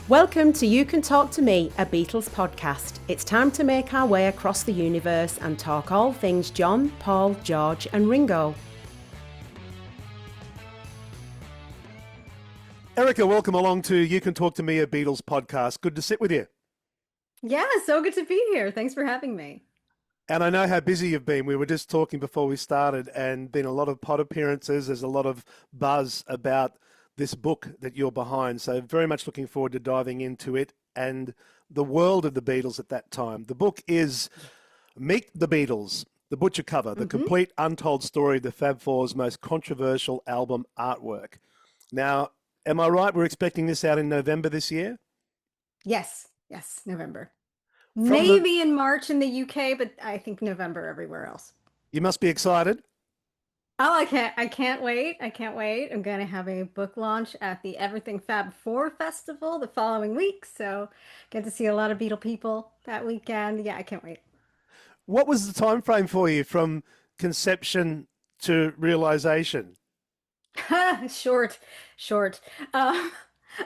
Welcome to You Can Talk to Me, a Beatles podcast. It's time to make our way across the universe and talk all things John, Paul, George and Ringo. Erika, welcome along to You Can Talk to Me, a Beatles podcast. Good to sit with you. Yeah, so good to be here. Thanks for having me. And I know how busy you've been. We were just talking before we started, and been a lot of pod appearances. There's a lot of buzz about this book that you're behind. So very much looking forward to diving into it and the world of the Beatles at that time. The book is Meet the Beatles, the Butcher cover, the complete untold story of the Fab Four's most controversial album artwork. Now, am I right? We're expecting this out in November this year? Yes, November. Maybe in March in the UK, but I think November everywhere else. You must be excited. Oh, I can't wait. I can't wait. I'm going to have a book launch at the Everything Fab Four festival the following week. So get to see a lot of Beatle people that weekend. Yeah, I can't wait. What was the time frame for you from conception to realization? Short. I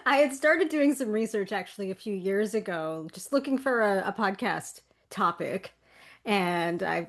had started doing some research actually a few years ago, just looking for a podcast topic. And I,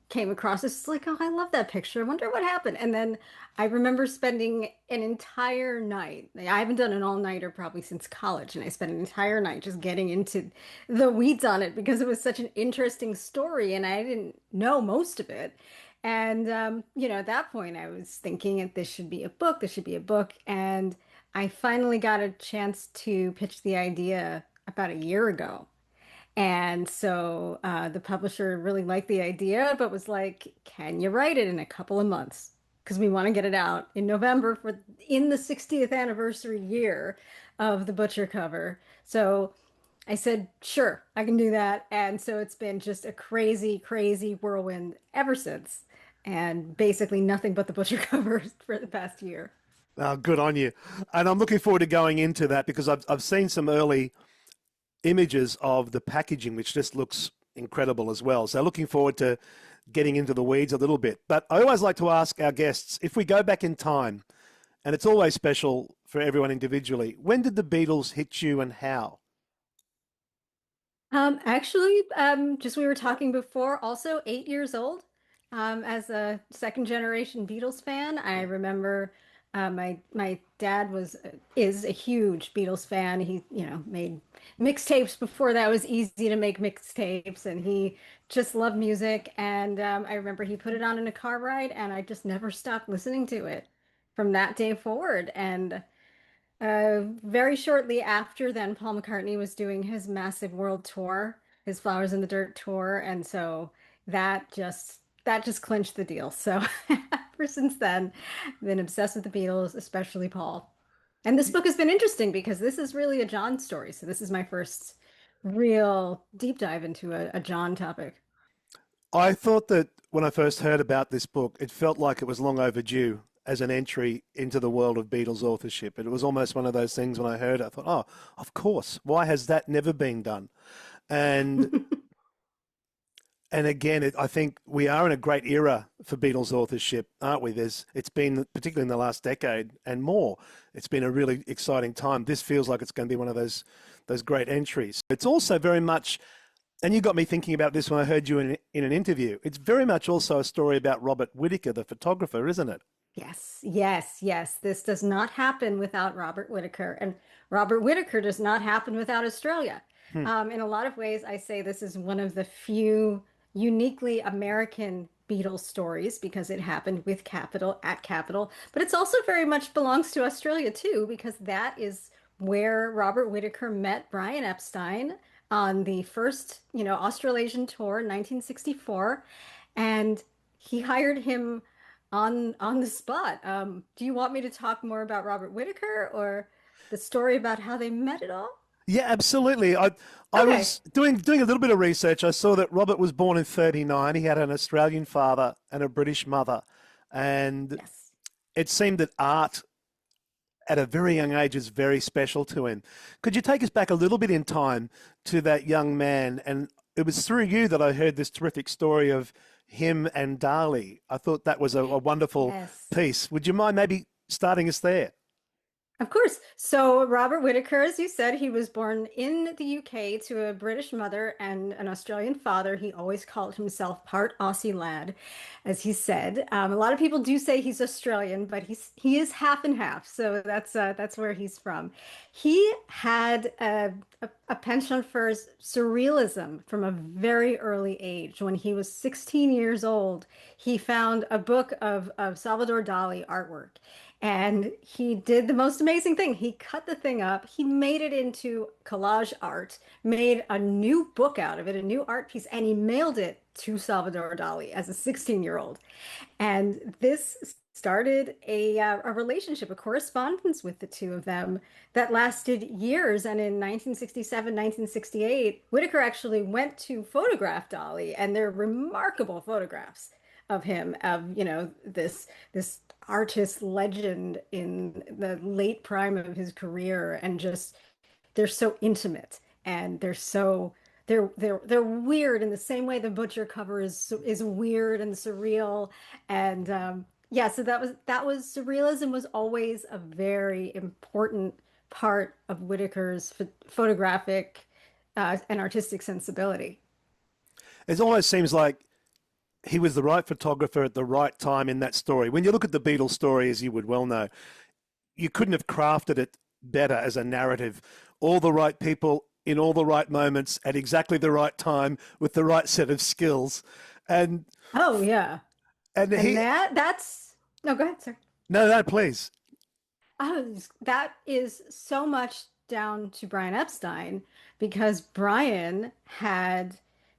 came across this like, oh, I love that picture. I wonder what happened. And then I remember spending an entire night. I haven't done an all-nighter probably since college, and I spent an entire night just getting into the weeds on it because it was such an interesting story, and I didn't know most of it. And at that point, I was thinking that this should be a book. This should be a book, and I finally got a chance to pitch the idea about a year ago. And so the publisher really liked the idea, but was like, can you write it in a couple of months? Because we want to get it out in November in the 60th anniversary year of the Butcher cover. So I said, sure, I can do that. And so it's been just a crazy, crazy whirlwind ever since. And basically nothing but the Butcher covers for the past year. Oh, good on you. And I'm looking forward to going into that because I've seen some early images of the packaging, which just looks incredible as well. So looking forward to getting into the weeds a little bit. But I always like to ask our guests, if we go back in time, and it's always special for everyone individually, when did the Beatles hit you and how? Just we were talking before, also 8 years old. As a second generation Beatles fan, I remember my dad is a huge Beatles fan. He, made mixtapes before that was easy to make mixtapes, and he just loved music. And I remember he put it on in a car ride, and I just never stopped listening to it from that day forward. And very shortly after then, Paul McCartney was doing his massive world tour, his Flowers in the Dirt tour, and so that just clinched the deal. So ever since then, I've been obsessed with the Beatles, especially Paul. And this book has been interesting because this is really a John story. So this is my first real deep dive into a John topic. I thought that when I first heard about this book, it felt like it was long overdue as an entry into the world of Beatles authorship. And it was almost one of those things when I heard it, I thought, oh, of course, why has that never been done? And and again, I think we are in a great era for Beatles authorship, aren't we? It's been, particularly in the last decade and more, it's been a really exciting time. This feels like it's going to be one of those great entries. It's also very much, and you got me thinking about this when I heard you in an interview, it's very much also a story about Robert Whitaker, the photographer, isn't it? Yes. This does not happen without Robert Whitaker, and Robert Whitaker does not happen without Australia. In a lot of ways, I say this is one of the few uniquely American Beatles stories because it happened with capital at capital, but it's also very much belongs to Australia too, because that is where Robert Whitaker met Brian Epstein on the first, Australasian tour in 1964, and he hired him on the spot. Do you want me to talk more about Robert Whitaker or the story about how they met it all? Yeah, absolutely. I Okay. was doing a little bit of research. I saw that Robert was born in 39. He had an Australian father and a British mother. And Yes. it seemed that art at a very young age is very special to him. Could you take us back a little bit in time to that young man? And it was through you that I heard this terrific story of him and Dali. I thought that was a wonderful Yes. piece. Would you mind maybe starting us there? Of course. So Robert Whitaker, as you said, he was born in the UK to a British mother and an Australian father. He always called himself part Aussie lad, as he said. A lot of people do say he's Australian, but he is half and half. So that's where he's from. He had a penchant for surrealism from a very early age. When he was 16 years old, he found a book of Salvador Dali artwork. And he did the most amazing thing. He cut the thing up, he made it into collage art, made a new book out of it, a new art piece, and he mailed it to Salvador Dali as a 16-year-old. And this started a relationship, a correspondence with the two of them that lasted years. And in 1967, 1968, Whitaker actually went to photograph Dali, and they're remarkable photographs of him, of, this artist legend in the late prime of his career, and just they're so intimate, and they're weird in the same way the Butcher cover is weird and surreal. And yeah, so that was surrealism was always a very important part of Whitaker's photographic and artistic sensibility. It almost seems like he was the right photographer at the right time in that story. When you look at the Beatles story, as you would well know, you couldn't have crafted it better as a narrative. All the right people in all the right moments at exactly the right time with the right set of skills. And Oh yeah. and And he that's no, go ahead, sir. no, please. That is so much down to Brian Epstein, because Brian had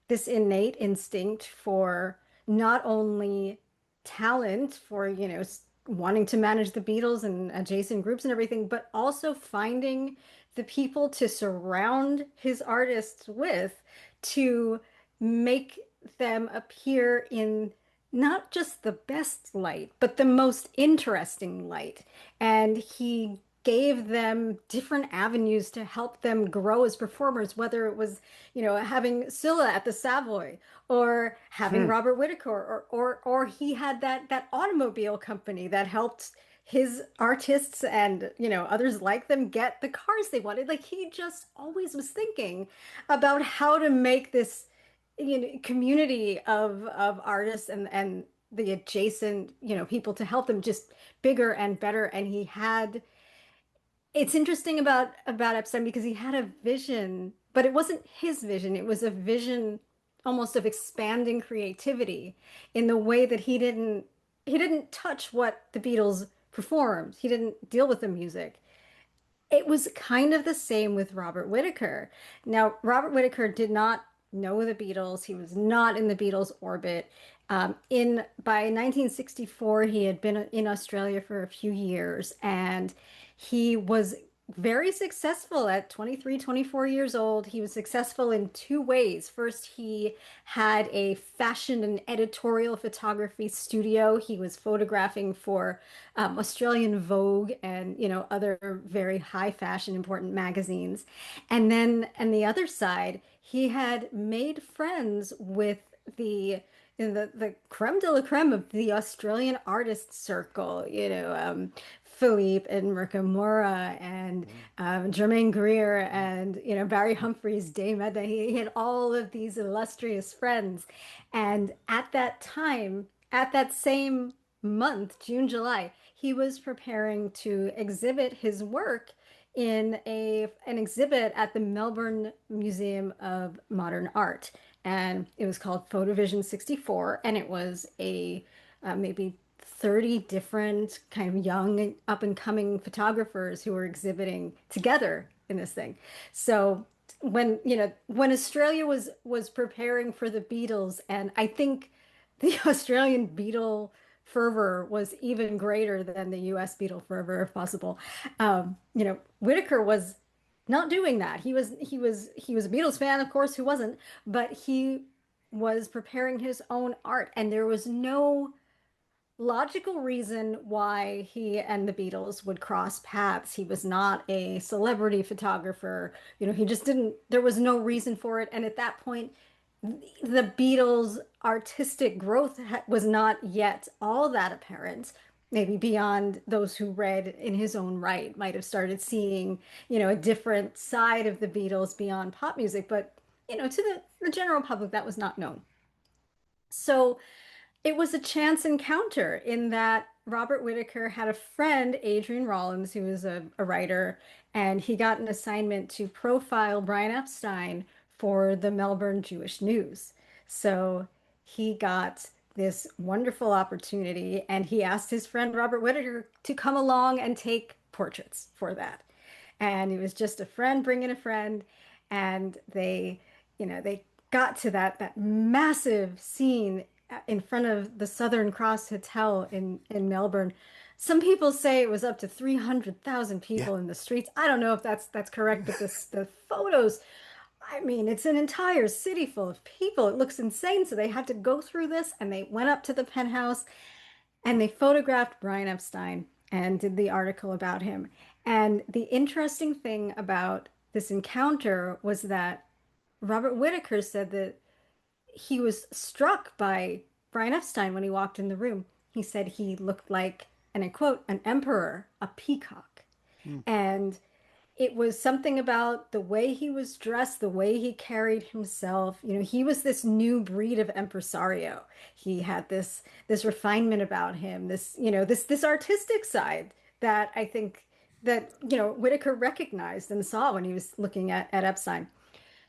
this innate instinct for not only talent for, wanting to manage the Beatles and adjacent groups and everything, but also finding the people to surround his artists with, to make them appear in not just the best light, but the most interesting light. And he gave them different avenues to help them grow as performers, whether it was, having Scylla at the Savoy, or having Hmm. Robert Whitaker, or he had that automobile company that helped his artists and, others like them get the cars they wanted. Like, he just always was thinking about how to make this, community of artists and the adjacent, people to help them just bigger and better. And it's interesting about Epstein, because he had a vision, but it wasn't his vision. It was a vision almost of expanding creativity in the way that he didn't touch what the Beatles performed. He didn't deal with the music. It was kind of the same with Robert Whitaker. Now, Robert Whitaker did not know the Beatles. He was not in the Beatles' orbit. In By 1964, he had been in Australia for a few years, and he was very successful at 23, 24 years old. He was successful in two ways. First, he had a fashion and editorial photography studio. He was photographing for Australian Vogue and, other very high fashion important magazines. And then on the other side, he had made friends with the the creme de la creme of the Australian artist circle, Philippe and Murkamura and Germaine Greer and, Barry Humphries, Dame Edna. He had all of these illustrious friends. And at that time, at that same month, June, July, he was preparing to exhibit his work in an exhibit at the Melbourne Museum of Modern Art. And it was called Photovision 64, and it was a maybe 30 different kind of young up and coming photographers who were exhibiting together in this thing. So when Australia was preparing for the Beatles, and I think the Australian Beatle fervor was even greater than the US Beatle fervor, if possible. Whitaker was not doing that. He was a Beatles fan, of course, who wasn't, but he was preparing his own art, and there was no logical reason why he and the Beatles would cross paths. He was not a celebrity photographer. He just didn't, there was no reason for it. And at that point, the Beatles' artistic growth was not yet all that apparent. maybe beyond those who read in his own right might have started seeing, a different side of the Beatles beyond pop music. But, to the general public, that was not known. So it was a chance encounter in that Robert Whitaker had a friend, Adrian Rollins, who was a writer, and he got an assignment to profile Brian Epstein for the Melbourne Jewish News. So he got this wonderful opportunity, and he asked his friend Robert Whitaker to come along and take portraits for that. And it was just a friend bringing a friend, and they got to that massive scene in front of the Southern Cross Hotel in Melbourne. Some people say it was up to 300,000 Yeah. people in the streets. I don't know if that's correct, but the photos, I mean, it's an entire city full of people. It looks insane. So they had to go through this, and they went up to the penthouse and they photographed Brian Epstein and did the article about him. And the interesting thing about this encounter was that Robert Whitaker said that he was struck by Brian Epstein when he walked in the room. He said he looked like, and I quote, an emperor, a peacock. Mm. And it was something about the way he was dressed, the way he carried himself. He was this new breed of impresario. He had this refinement about him, this artistic side that I think that, Whitaker recognized and saw when he was looking at Epstein.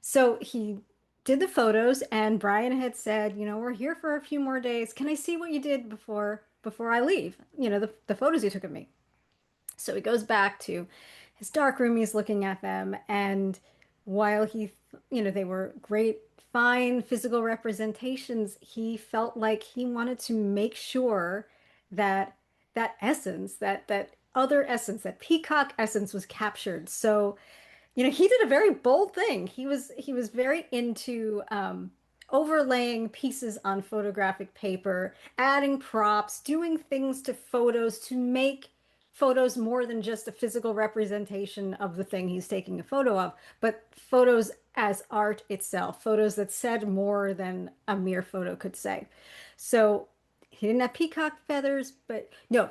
So he did the photos, and Brian had said, we're here for a few more days. Can I see what you did before I leave? The photos you took of me. So he goes back to his dark room. He's looking at them, and while they were great, fine physical representations, he felt like he wanted to make sure that that essence, that other essence, that peacock essence was captured. So he did a very bold thing. He was very into overlaying pieces on photographic paper, adding props, doing things to photos to make photos more than just a physical representation of the thing he's taking a photo of, but photos as art itself, photos that said more than a mere photo could say. So he didn't have peacock feathers, but no,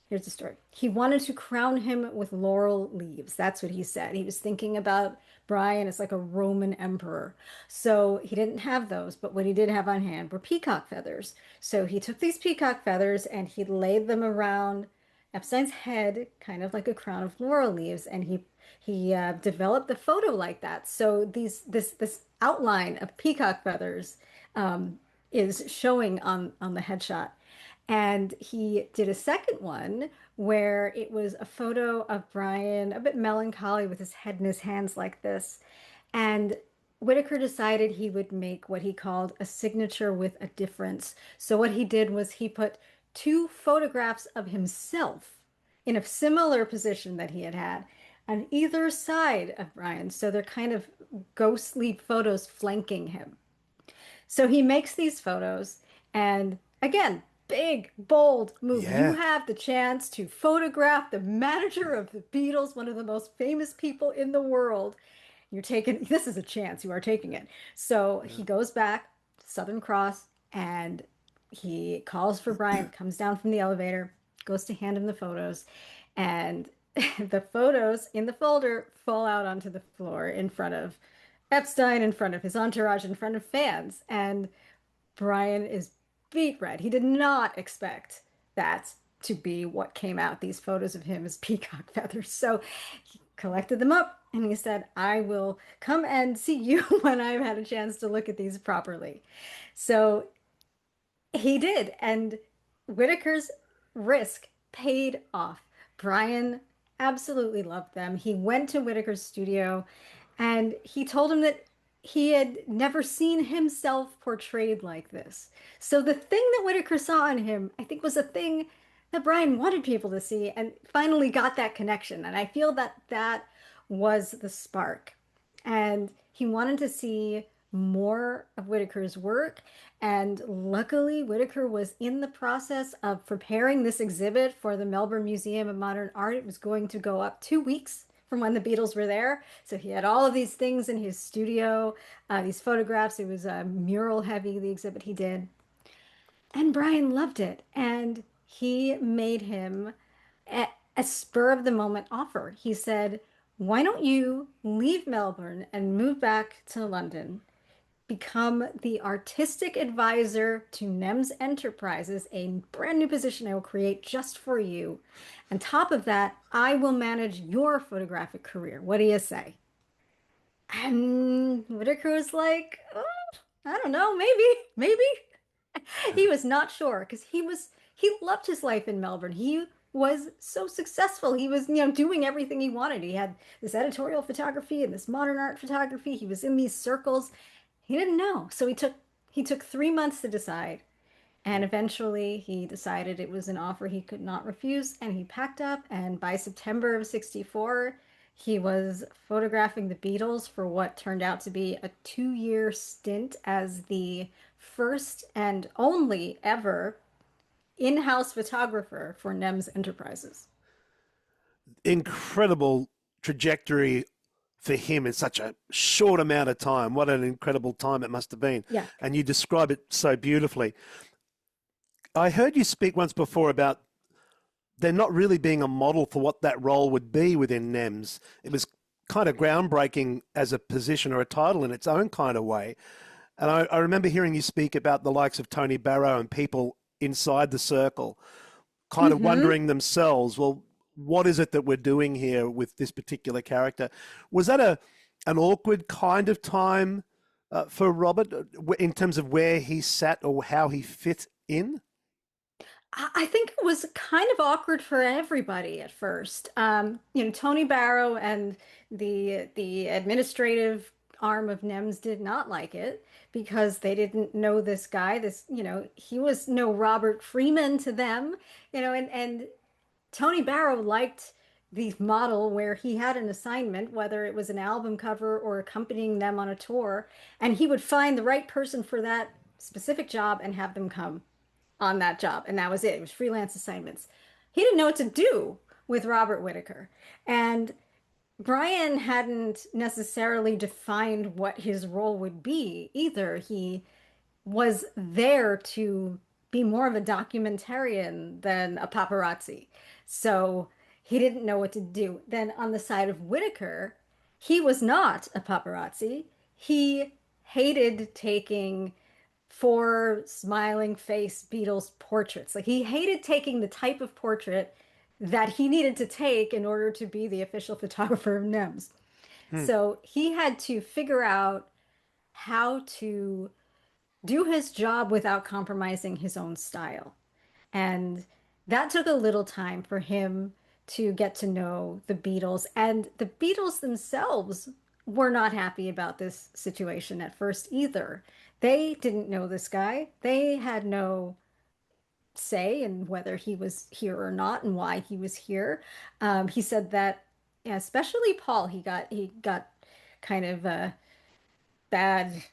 here's the story. He wanted to crown him with laurel leaves. That's what he said. He was thinking about Brian as like a Roman emperor. So he didn't have those, but what he did have on hand were peacock feathers. So he took these peacock feathers and he laid them around Epstein's head, kind of like a crown of laurel leaves, and he developed the photo like that. So this outline of peacock feathers is showing on the headshot. And he did a second one where it was a photo of Brian, a bit melancholy with his head in his hands like this. And Whitaker decided he would make what he called a signature with a difference. So what he did was he put two photographs of himself in a similar position that he had had on either side of Brian. So they're kind of ghostly photos flanking him. So he makes these photos, and again, big, bold move. You Yeah. have the chance to photograph the manager of the Beatles, one of the most famous people in the world. You're taking, this is a chance, you are taking it. So Yeah. he goes back to Southern Cross and he calls for Brian, comes down from the elevator, goes to hand him the photos, and the photos in the folder fall out onto the floor in front of Epstein, in front of his entourage, in front of fans. And Brian is beet red. He did not expect that to be what came out, these photos of him as peacock feathers. So he collected them up and he said, I will come and see you when I've had a chance to look at these properly. So he did. And Whitaker's risk paid off. Brian absolutely loved them. He went to Whitaker's studio and he told him that he had never seen himself portrayed like this. So the thing that Whitaker saw in him, I think, was a thing that Brian wanted people to see and finally got that connection. And I feel that that was the spark. And he wanted to see more of Whitaker's work. And luckily, Whitaker was in the process of preparing this exhibit for the Melbourne Museum of Modern Art. It was going to go up 2 weeks from when the Beatles were there. So he had all of these things in his studio, these photographs. It was mural heavy, the exhibit he did. And Brian loved it. And he made him a spur of the moment offer. He said, "Why don't you leave Melbourne and move back to London? Become the artistic advisor to NEMS Enterprises, a brand new position I will create just for you. On top of that, I will manage your photographic career. What do you say?" And Whitaker was like, "Oh, I don't know, maybe." He was not sure because he loved his life in Melbourne. He was so successful. He was, doing everything he wanted. He had this editorial photography and this modern art photography. He was in these circles. He didn't know. So he took 3 months to decide. And eventually he decided it was an offer he could not refuse, and he packed up. And by September of 64, he was photographing the Beatles for what turned out to be a 2-year stint as the first and only ever in-house photographer for NEMS Enterprises. Incredible trajectory for him in such a short amount of time. What an incredible time it must have been. Yeah. And you describe it so beautifully. I heard you speak once before about there not really being a model for what that role would be within NEMS. It was kind of groundbreaking as a position or a title in its own kind of way. And I remember hearing you speak about the likes of Tony Barrow and people inside the circle kind of wondering themselves, well, what is it that we're doing here with this particular character? Was that an awkward kind of time for Robert in terms of where he sat or how he fit in? I think it was kind of awkward for everybody at first. Tony Barrow and the administrative arm of NEMS did not like it because they didn't know this guy. He was no Robert Freeman to them, and Tony Barrow liked the model where he had an assignment, whether it was an album cover or accompanying them on a tour, and he would find the right person for that specific job and have them come on that job. And that was it. It was freelance assignments. He didn't know what to do with Robert Whitaker. And Brian hadn't necessarily defined what his role would be either. He was there to be more of a documentarian than a paparazzi. So he didn't know what to do. Then on the side of Whitaker, he was not a paparazzi. He hated taking four smiling face Beatles portraits. Like he hated taking the type of portrait that he needed to take in order to be the official photographer of NEMS. Hmm. So he had to figure out how to do his job without compromising his own style. And that took a little time for him to get to know the Beatles. And the Beatles themselves were not happy about this situation at first either. They didn't know this guy. They had no say in whether he was here or not and why he was here. He said that, yeah, especially Paul, he got kind of a bad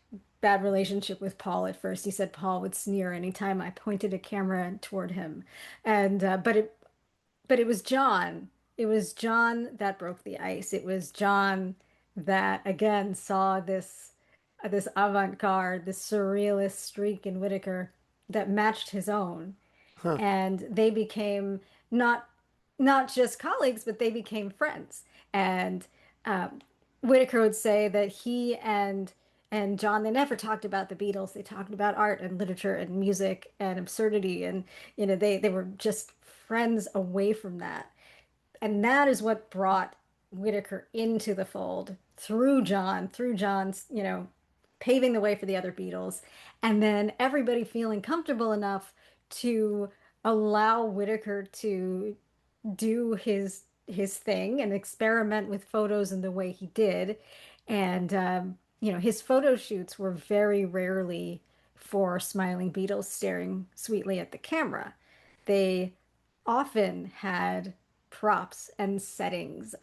relationship with Paul at first. He said Paul would sneer anytime I pointed a camera toward him, and but it was John. It was John that broke the ice. It was John that again saw this avant-garde, this surrealist streak in Whitaker that matched his own, Huh. and they became not not just colleagues, but they became friends. And Whitaker would say that he and John, they never talked about the Beatles. They talked about art and literature and music and absurdity, and they were just friends away from that. And that is what brought Whitaker into the fold through John's, paving the way for the other Beatles, and then everybody feeling comfortable enough to allow Whitaker to do his thing and experiment with photos in the way he did. And his photo shoots were very rarely for smiling Beatles staring sweetly at the camera. They often had props and settings.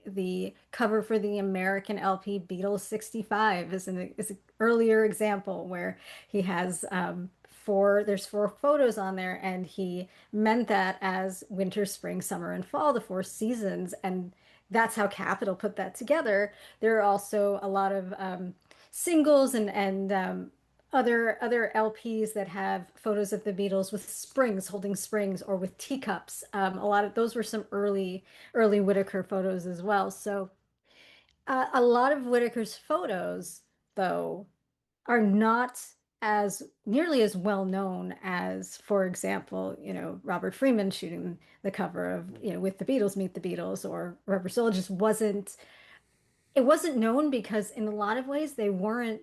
The cover for the American LP Beatles 65 is an earlier example where he has there's four photos on there, and he meant that as winter, spring, summer, and fall, the four seasons, and that's how Capitol put that together. There are also a lot of singles and other LPs that have photos of the Beatles with springs, holding springs, or with teacups. A lot of those were some early Whitaker photos as well. So a lot of Whitaker's photos, though, are not as nearly as well known as, for example, Robert Freeman shooting the cover of, with the Beatles, Meet the Beatles, or Rubber Soul. Just wasn't it wasn't known because in a lot of ways they weren't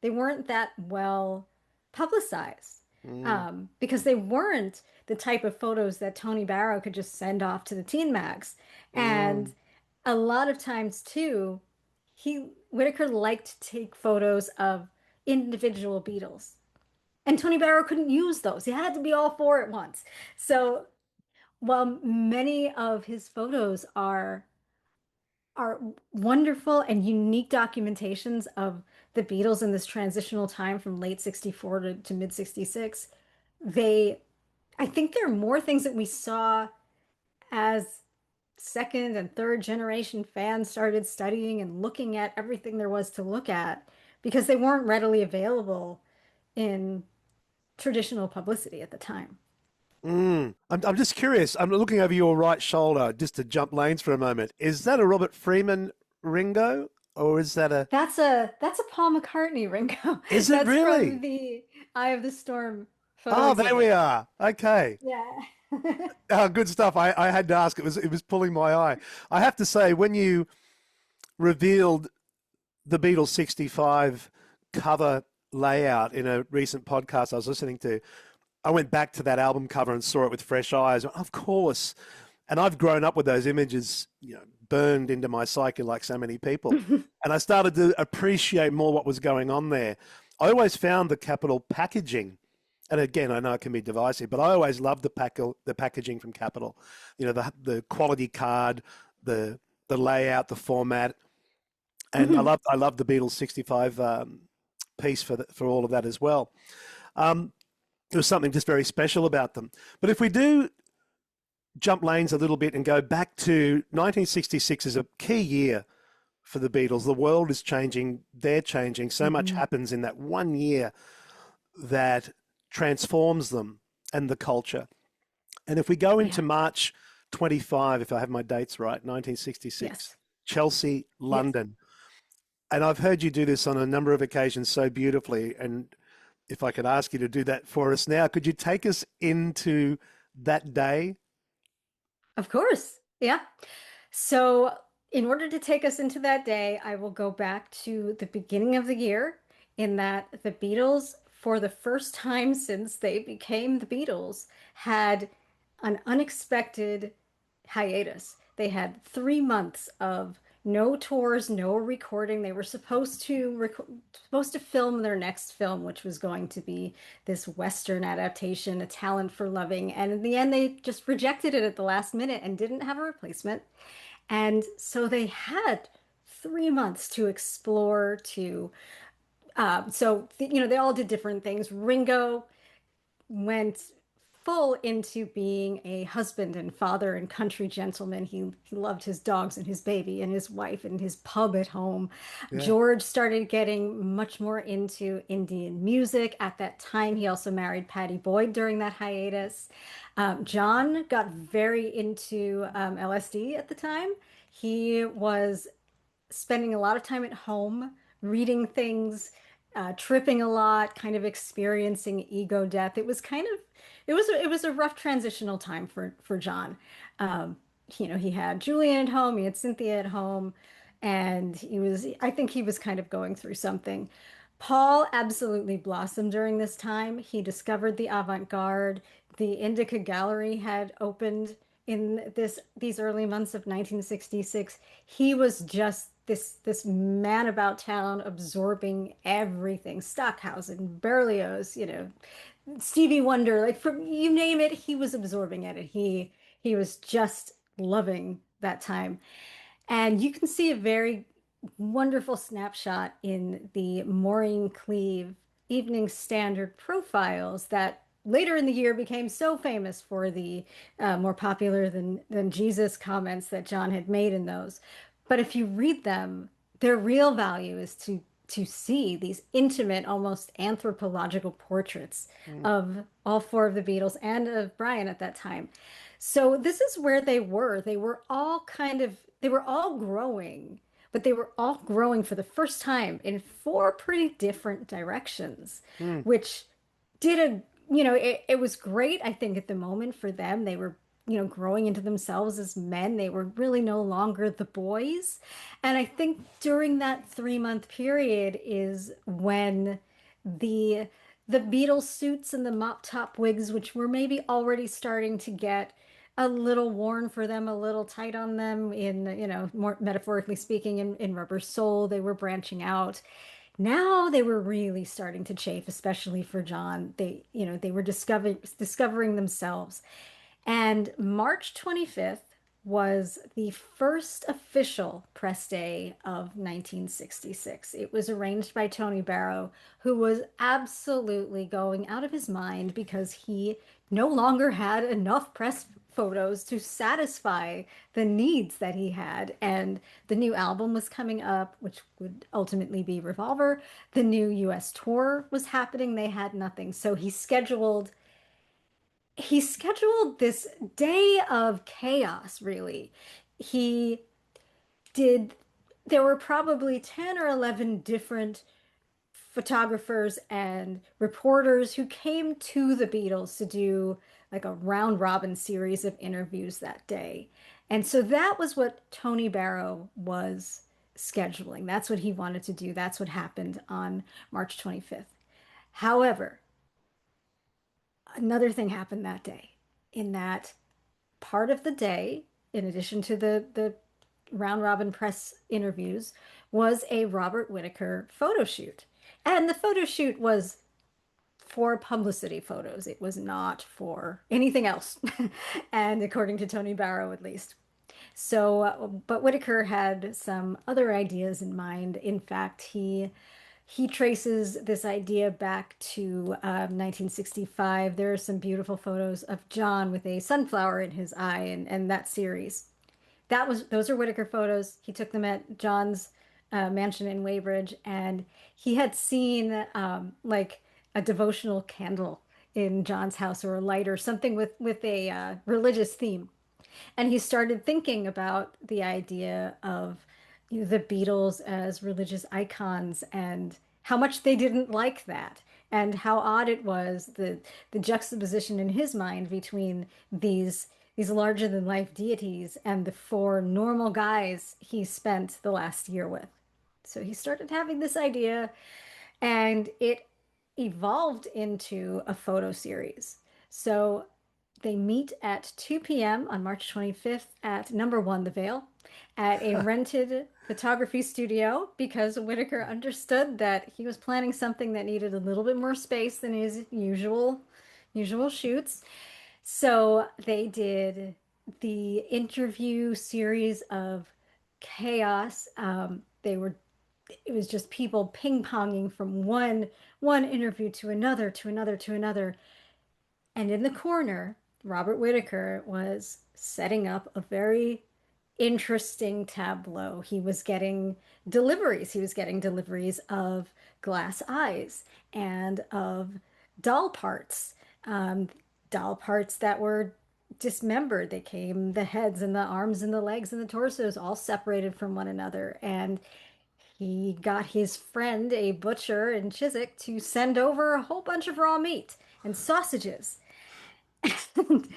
that well publicized, Mm, because they weren't the type of photos that Tony Barrow could just send off to the teen mags. mm, And a lot of times too, Whitaker liked to take photos of individual Beatles. And Tony Barrow couldn't use those. He had to be all four at once. So while many of his photos are wonderful and unique documentations of the Beatles in this transitional time from late 64 to mid 66. They, I think there are more things that we saw as second and third generation fans started studying and looking at everything there was to look at because they weren't readily available in traditional publicity at the time. mm. I'm just curious. I'm looking over your right shoulder just to jump lanes for a moment. Is that a Robert Freeman Ringo, or is that a? That's a Paul McCartney, Ringo. Is it That's from really? the Eye of the Storm photo Oh, there we exhibit. are. Okay. Yeah. Oh, good stuff. I had to ask. It was pulling my eye. I have to say, when you revealed the Beatles 65 cover layout in a recent podcast I was listening to, I went back to that album cover and saw it with fresh eyes. Of course. And I've grown up with those images, burned into my psyche like so many people. And I started to appreciate more what was going on there. I always found the Capitol packaging, and again, I know it can be divisive, but I always loved the packaging from Capitol. The quality card, the layout, the format, and Mhm. I love the Beatles 65 piece for all of that as well. There was something just very special about them. But if we do jump lanes a little bit and go back to 1966 is a key year for the Beatles. The world is changing. They're changing. So much Mhm. happens in that one year that transforms them and the culture. And if we go into Yeah. March 25, if I have my dates right, 1966, Yes. Chelsea, Yes. London. And I've heard you do this on a number of occasions so beautifully. And if I could ask you to do that for us now, could you take us into that day? Of course. Yeah. So, in order to take us into that day, I will go back to the beginning of the year in that the Beatles, for the first time since they became the Beatles, had an unexpected hiatus. They had 3 months of no tours, no recording. They were supposed to film their next film, which was going to be this Western adaptation, A Talent for Loving. And in the end, they just rejected it at the last minute and didn't have a replacement. And so they had 3 months to explore, they all did different things. Ringo went full into being a husband and father and country gentleman. He loved his dogs and his baby and his wife and his pub at home. Yeah. George started getting much more into Indian music. At that time, he also married Pattie Boyd during that hiatus. John got very into LSD at the time. He was spending a lot of time at home, reading things, tripping a lot, kind of experiencing ego death. It was a rough transitional time for John. He had Julian at home, he had Cynthia at home, and I think he was kind of going through something. Paul absolutely blossomed during this time. He discovered the avant-garde. The Indica Gallery had opened in these early months of 1966. He was just this man about town, absorbing everything. Stockhausen, Berlioz, Stevie Wonder, like from you name it, he was absorbing it. And he was just loving that time. And you can see a very wonderful snapshot in the Maureen Cleave Evening Standard profiles that later in the year became so famous for the more popular than Jesus comments that John had made in those. But if you read them, their real value is to see these intimate, almost anthropological portraits Mm. of all four of the Beatles and of Brian at that time. So this is where they were. They were all they were all growing, but they were all growing for the first time in four pretty different directions, Mm. which did it was great, I think, at the moment for them. They were, growing into themselves as men. They were really no longer the boys. And I think during that 3-month period is when the the Beatles suits and the mop top wigs, which were maybe already starting to get a little worn for them, a little tight on them in, more metaphorically speaking, in Rubber Soul, they were branching out. Now they were really starting to chafe, especially for John. They were discovering themselves. And March 25th was the first official press day of 1966. It was arranged by Tony Barrow, who was absolutely going out of his mind because he no longer had enough press photos to satisfy the needs that he had. And the new album was coming up, which would ultimately be Revolver. The new US tour was happening. They had nothing. So he scheduled this day of chaos, really. He did, there were probably 10 or 11 different photographers and reporters who came to the Beatles to do like a round robin series of interviews that day. And so that was what Tony Barrow was scheduling. That's what he wanted to do. That's what happened on March 25th. However, another thing happened that day in that part of the day, in addition to the round robin press interviews, was a Robert Whitaker photo shoot. And the photo shoot was for publicity photos. It was not for anything else. And according to Tony Barrow, at least. So, but Whitaker had some other ideas in mind. In fact, he traces this idea back to 1965. There are some beautiful photos of John with a sunflower in his eye, and that series. Those are Whitaker photos. He took them at John's mansion in Weybridge, and he had seen like a devotional candle in John's house or a light or something with a religious theme. And he started thinking about the idea of the Beatles as religious icons and how much they didn't like that and how odd it was the juxtaposition in his mind between these larger than life deities and the four normal guys he spent the last year with. So he started having this idea and it evolved into a photo series. So they meet at 2 p.m. on March 25th at number one, The Vale, at a rented photography studio because Whitaker understood that he was planning something that needed a little bit more space than his usual shoots. So they did the interview series of chaos. It was just people ping-ponging from one interview to another, to another, to another. And in the corner, Robert Whitaker was setting up a very interesting tableau. He was getting deliveries. He was getting deliveries of glass eyes and of doll parts, um, doll parts that were dismembered. They came, the heads and the arms and the legs and the torsos all separated from one another. And he got his friend, a butcher in Chiswick, to send over a whole bunch of raw meat and sausages. And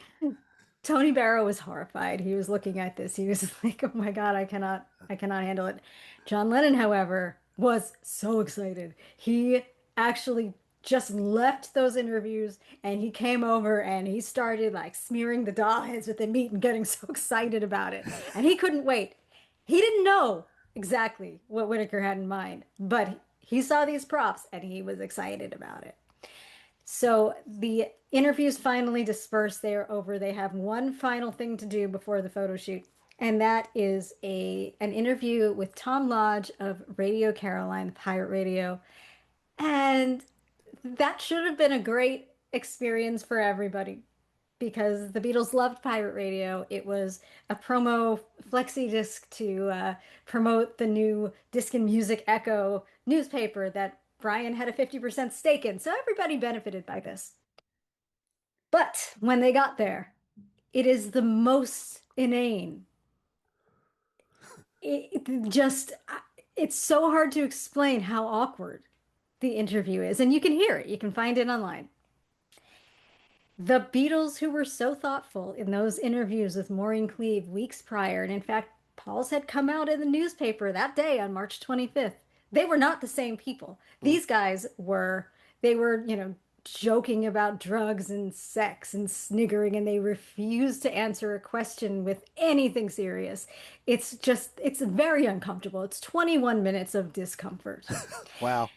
Tony Barrow was horrified. He was looking at this. He was like, "Oh my God, I cannot handle it." John Lennon, however, was so excited. He actually just left those interviews and he came over and he started like smearing the doll heads with the meat and getting so excited about it. And he couldn't wait. He didn't know exactly what Whitaker had in mind, but he saw these props and he was excited about it. So the interviews finally disperse. They are over. They have one final thing to do before the photo shoot, and that is an interview with Tom Lodge of Radio Caroline, Pirate Radio. And that should have been a great experience for everybody. because the Beatles loved pirate radio. It was a promo flexi disc to promote the new Disc and Music Echo newspaper that Brian had a 50% stake in. So everybody benefited by this. But when they got there, it is the most inane. It's so hard to explain how awkward the interview is. And you can hear it. You can find it online. The Beatles, who were so thoughtful in those interviews with Maureen Cleave weeks prior, and in fact, Paul's had come out in the newspaper that day on March 25th. They were not the same people. These guys were, they were, joking about drugs and sex and sniggering, and they refused to answer a question with anything serious. It's very uncomfortable. It's 21 minutes of discomfort. Wow.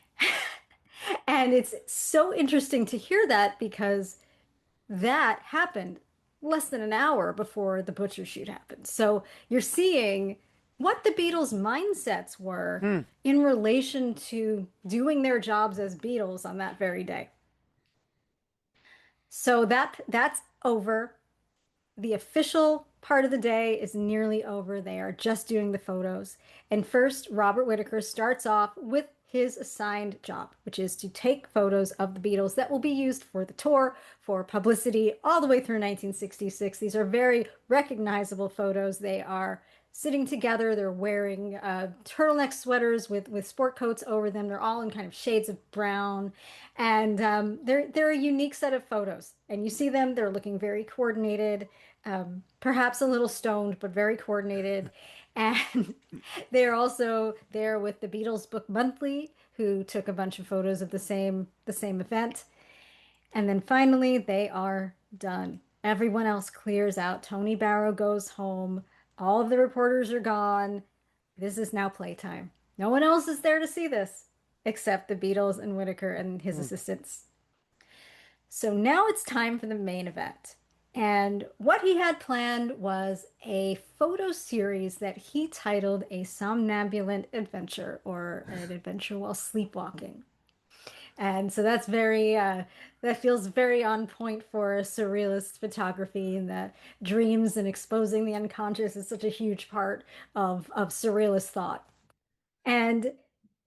And it's so interesting to hear that because that happened less than an hour before the butcher shoot happened. So you're seeing what the Beatles' mindsets were in relation to doing their jobs as Beatles on that very day. So that's over. The official part of the day is nearly over. They are just doing the photos. And first, Robert Whitaker starts off with his assigned job, which is to take photos of the Beatles that will be used for the tour, for publicity, all the way through 1966. These are very recognizable photos. They are sitting together. They're wearing turtleneck sweaters with sport coats over them. They're all in kind of shades of brown. And they're a unique set of photos. And you see them, they're looking very coordinated, perhaps a little stoned, but very coordinated. And they're also there with the Beatles Book Monthly, who took a bunch of photos of the same event. And then finally, they are done. Everyone else clears out. Tony Barrow goes home. All of the reporters are gone. This is now playtime. No one else is there to see this except the Beatles and Whitaker and his assistants. So now it's time for the main event. And what he had planned was a photo series that he titled A Somnambulant Adventure, or an adventure while sleepwalking. And so that feels very on point for surrealist photography, and that dreams and exposing the unconscious is such a huge part of surrealist thought. And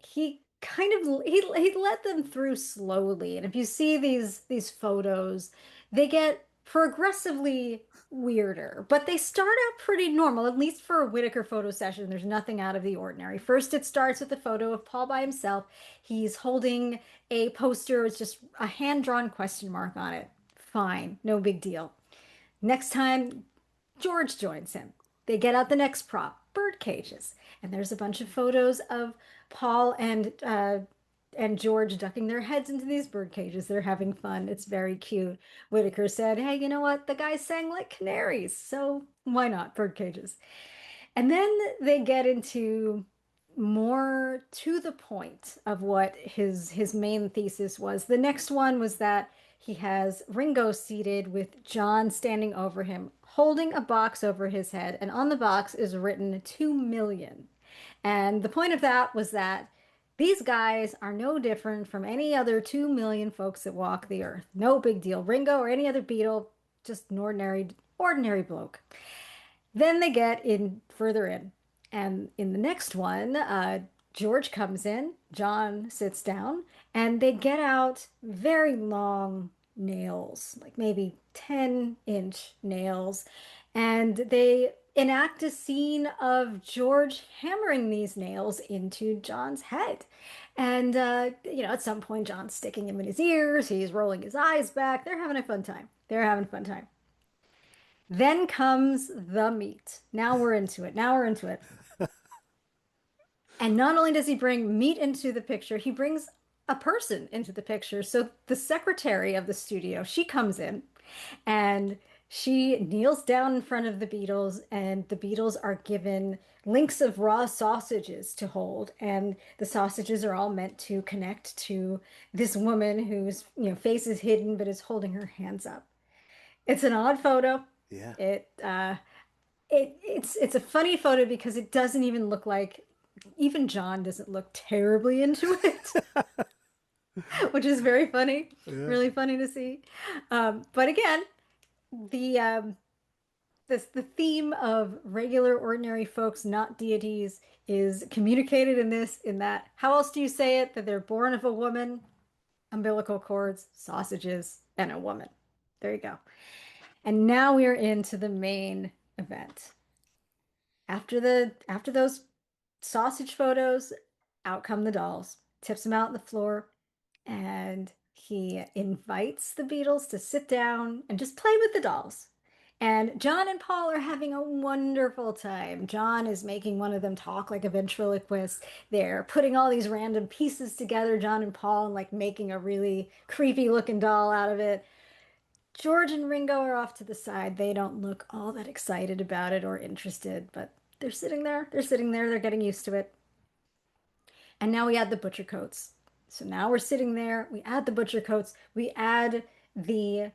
he he led them through slowly. And if you see these photos, they get progressively weirder, but they start out pretty normal, at least for a Whitaker photo session. There's nothing out of the ordinary. First, it starts with a photo of Paul by himself. He's holding a poster. It's just a hand-drawn question mark on it. Fine, no big deal. Next time, George joins him. They get out the next prop, bird cages. And there's a bunch of photos of Paul and George ducking their heads into these bird cages. They're having fun. It's very cute. Whitaker said, hey, you know what? The guys sang like canaries, so why not bird cages? And then they get into more to the point of what his main thesis was. The next one was that he has Ringo seated with John standing over him, holding a box over his head, and on the box is written 2 million. And the point of that was that these guys are no different from any other 2 million folks that walk the earth. No big deal. Ringo or any other Beatle, just an ordinary bloke. Then they get in further in. And in the next one, George comes in, John sits down, and they get out very long nails, like maybe 10-inch nails. And they enact a scene of George hammering these nails into John's head. And, at some point, John's sticking him in his ears. He's rolling his eyes back. They're having a fun time. Then comes the meat. Now we're into it. And not only does he bring meat into the picture, he brings a person into the picture. So the secretary of the studio, she comes in and she kneels down in front of the Beatles, and the Beatles are given links of raw sausages to hold. And the sausages are all meant to connect to this woman whose face is hidden but is holding her hands up. It's an odd photo. Yeah. It's a funny photo because it doesn't even look like, even John doesn't look terribly into it, which is very funny, really funny to see. But again, the the theme of regular ordinary folks, not deities, is communicated in this, in that, how else do you say it? That they're born of a woman, umbilical cords, sausages, and a woman. There you go. And now we are into the main event. After those sausage photos, out come the dolls, tips them out on the floor, and he invites the Beatles to sit down and just play with the dolls. And John and Paul are having a wonderful time. John is making one of them talk like a ventriloquist. They're putting all these random pieces together, John and Paul, and like making a really creepy looking doll out of it. George and Ringo are off to the side. They don't look all that excited about it or interested, but they're sitting there. They're sitting there. They're getting used to it. And now we add the butcher coats. So now we're sitting there. We add the butcher coats. We add the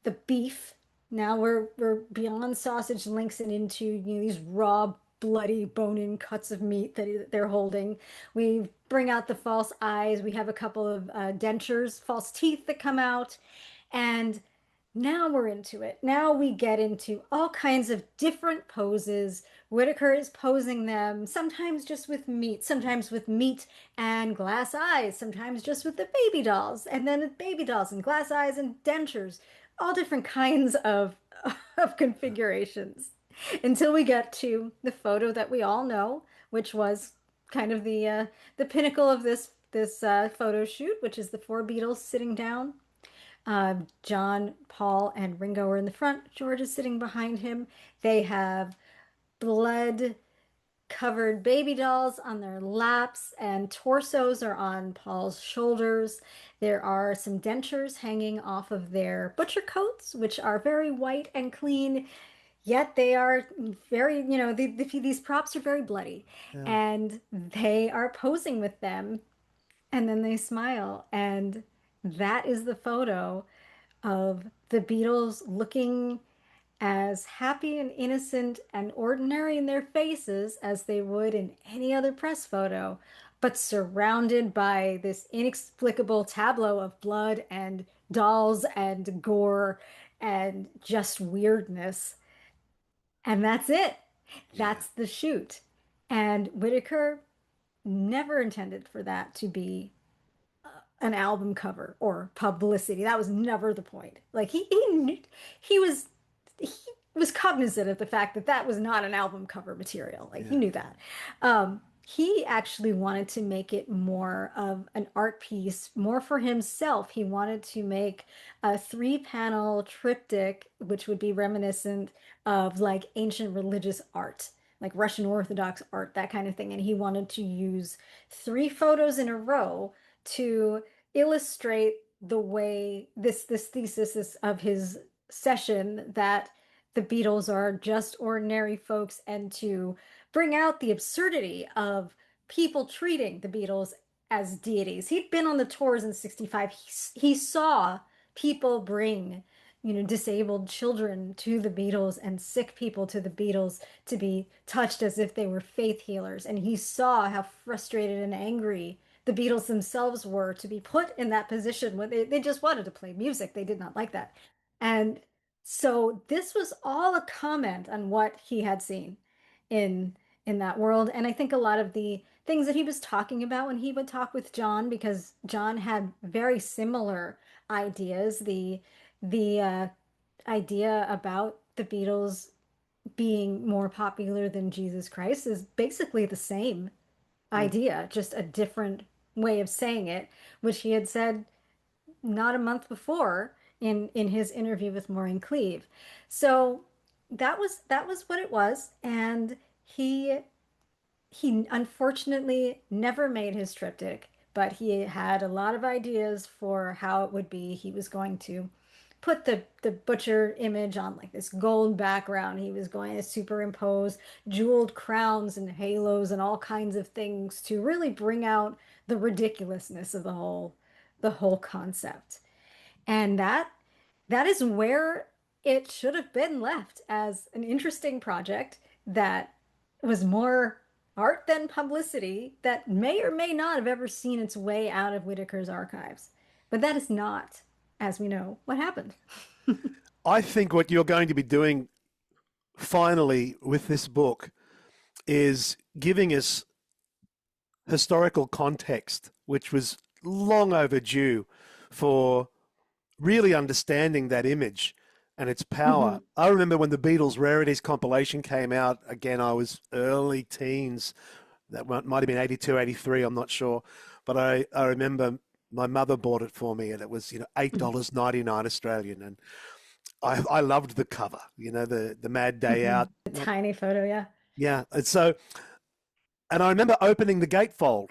the beef. Now we're beyond sausage links and into, these raw, bloody, bone-in cuts of meat that they're holding. We bring out the false eyes. We have a couple of dentures, false teeth that come out, and now we're into it. Now we get into all kinds of different poses. Whitaker is posing them, sometimes just with meat, sometimes with meat and glass eyes, sometimes just with the baby dolls, and then baby dolls and glass eyes and dentures, all different kinds of configurations until we get to the photo that we all know, which was kind of the pinnacle of this photo shoot, which is the four Beatles sitting down. John, Paul, and Ringo are in the front. George is sitting behind him. They have blood covered baby dolls on their laps, and torsos are on Paul's shoulders. There are some dentures hanging off of their butcher coats, which are very white and clean, yet they are very, these props are very bloody. Yeah. And they are posing with them, and then they smile. And that is the photo of the Beatles looking as happy and innocent and ordinary in their faces as they would in any other press photo, but surrounded by this inexplicable tableau of blood and dolls and gore and just weirdness. And that's it. Yeah. That's the shoot. And Whitaker never intended for that to be an album cover or publicity. That was never the point. Like he was he was cognizant of the fact that that was not an album cover material. Like he Yeah. knew that. He actually wanted to make it more of an art piece, more for himself. He wanted to make a three-panel triptych, which would be reminiscent of like ancient religious art, like Russian Orthodox art, that kind of thing. And he wanted to use three photos in a row to illustrate the way this thesis of his session, that the Beatles are just ordinary folks, and to bring out the absurdity of people treating the Beatles as deities. He'd been on the tours in 65. He saw people bring, disabled children to the Beatles and sick people to the Beatles to be touched as if they were faith healers. And he saw how frustrated and angry the Beatles themselves were to be put in that position when they just wanted to play music. They did not like that. And so this was all a comment on what he had seen in in that world. And I think a lot of the things that he was talking about when he would talk with John, because John had very similar ideas. The idea about the Beatles being more popular than Jesus Christ is basically the same Mm. idea, just a different way of saying it, which he had said not a month before in his interview with Maureen Cleave. So that was what it was, and he unfortunately never made his triptych, but he had a lot of ideas for how it would be. He was going to put the butcher image on like this gold background. He was going to superimpose jeweled crowns and halos and all kinds of things to really bring out the ridiculousness of the whole concept. And that is where it should have been left, as an interesting project that was more art than publicity, that may or may not have ever seen its way out of Whitaker's archives. But that is not, as we know, what happened. I think what you're going to be doing finally with this book is giving us historical context, which was long overdue for really understanding that image and its power. Hmm. I remember when the Beatles Rarities compilation came out, again, I was early teens. That might have been 82, 83, I'm not sure. But I remember my mother bought it for me and it was, $8.99 Australian. And I loved the cover, the Mad Day Hmm. Out. A tiny photo, yeah. Yeah. And I remember opening the gatefold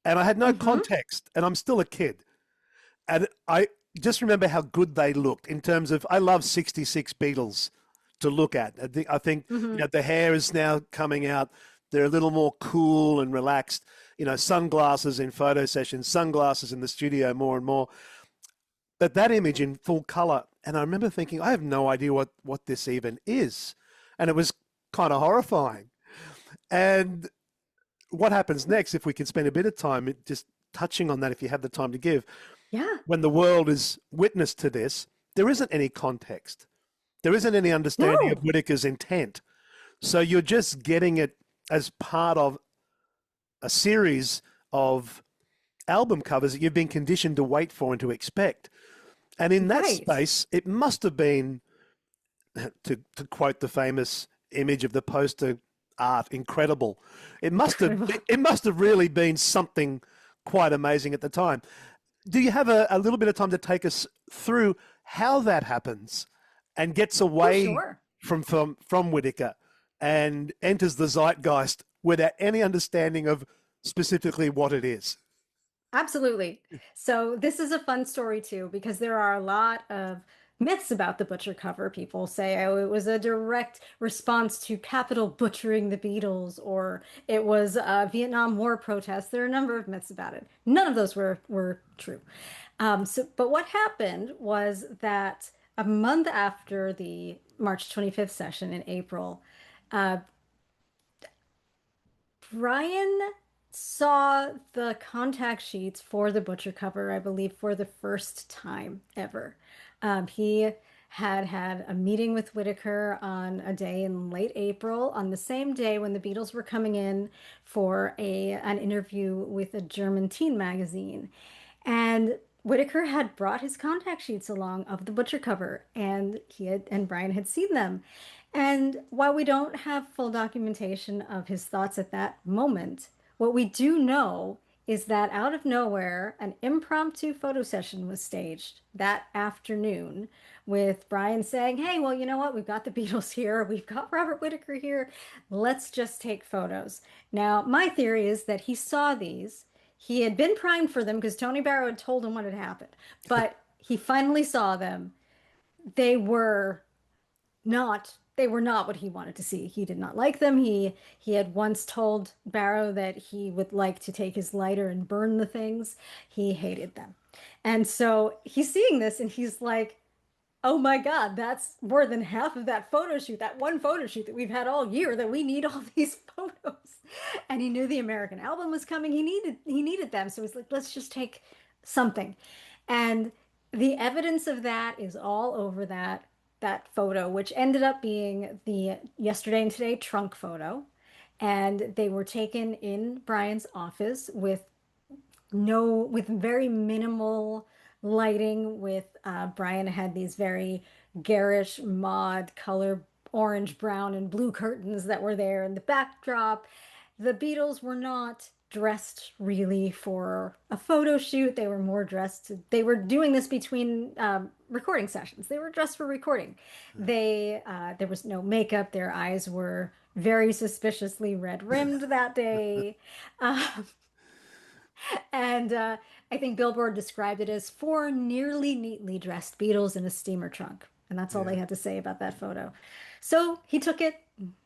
and I had no Hmm. context and I'm still a kid. And I just remember how good they looked in terms of, I love 66 Beatles to look at. I think Hmm. the hair is now coming out. They're a little more cool and relaxed, sunglasses in photo sessions, sunglasses in the studio more and more. But that image in full color, and I remember thinking, I have no idea what this even is. And it was kind of horrifying. And what happens next, if we can spend a bit of time just touching on that, if you have the time to give, Yeah. when the world is witness to this, there isn't any context. There isn't any understanding of No. Whitaker's intent. So you're just getting it as part of a series of album covers that you've been conditioned to wait for and to expect. And in that Right. space, it must have been, to quote the famous image of the poster art, incredible. It must have Incredible. it must have really been something quite amazing at the time. Do you have a little bit of time to take us through how that happens and gets Oh, away sure. from Whitaker and enters the zeitgeist without any understanding of specifically what it is? Absolutely. So this is a fun story too, because there are a lot of myths about the butcher cover. People say, oh, it was a direct response to capital butchering the Beatles, or it was a Vietnam War protest. There are a number of myths about it. None of those were true. But what happened was that a month after the March 25th session in April, Brian saw the contact sheets for the butcher cover, I believe, for the first time ever. He had had a meeting with Whitaker on a day in late April, on the same day when the Beatles were coming in for an interview with a German teen magazine. And Whitaker had brought his contact sheets along of the butcher cover, and Brian had seen them. And while we don't have full documentation of his thoughts at that moment, what we do know is that out of nowhere, an impromptu photo session was staged that afternoon with Brian saying, hey, well, you know what? We've got the Beatles here. We've got Robert Whitaker here. Let's just take photos. Now, my theory is that he saw these. He had been primed for them because Tony Barrow had told him what had happened, but he finally saw them. They were they were not what he wanted to see. He did not like them. He had once told Barrow that he would like to take his lighter and burn the things. He hated them. And so he's seeing this and he's like, "Oh my God, that's more than half of that photo shoot, that one photo shoot that we've had all year that we need all these photos." And he knew the American album was coming. He needed them. So he's like, "Let's just take something." And the evidence of that is all over that photo, which ended up being the yesterday and today trunk photo. And they were taken in Brian's office with very minimal lighting. With Brian had these very garish mod color, orange, brown, and blue curtains that were there in the backdrop. The Beatles were not dressed really for a photo shoot. They were more they were doing this between recording sessions. They were dressed for recording. There was no makeup. Their eyes were very suspiciously red rimmed that day. Um, and I think Billboard described it as four nearly neatly dressed Beatles in a steamer trunk. And that's all Yeah. they had to say about that photo. So he took it.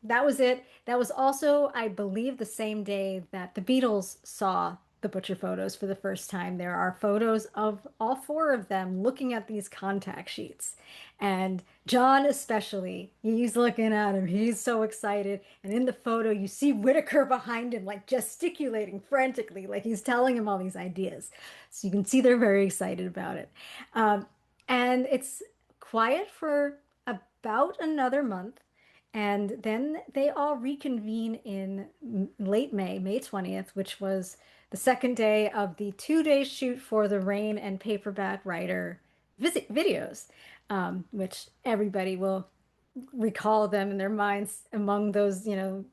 That was it. That was also, I believe, the same day that the Beatles saw the Butcher photos for the first time. There are photos of all four of them looking at these contact sheets. And John, especially, he's looking at him. He's so excited. And in the photo, you see Whitaker behind him, like gesticulating frantically, like he's telling him all these ideas. So you can see they're very excited about it. Um, and it's quiet for about another month. And then they all reconvene in late May, May 20th, which was the second day of the 2 day shoot for the Rain and Paperback Writer visit videos, which everybody will recall them in their minds among those,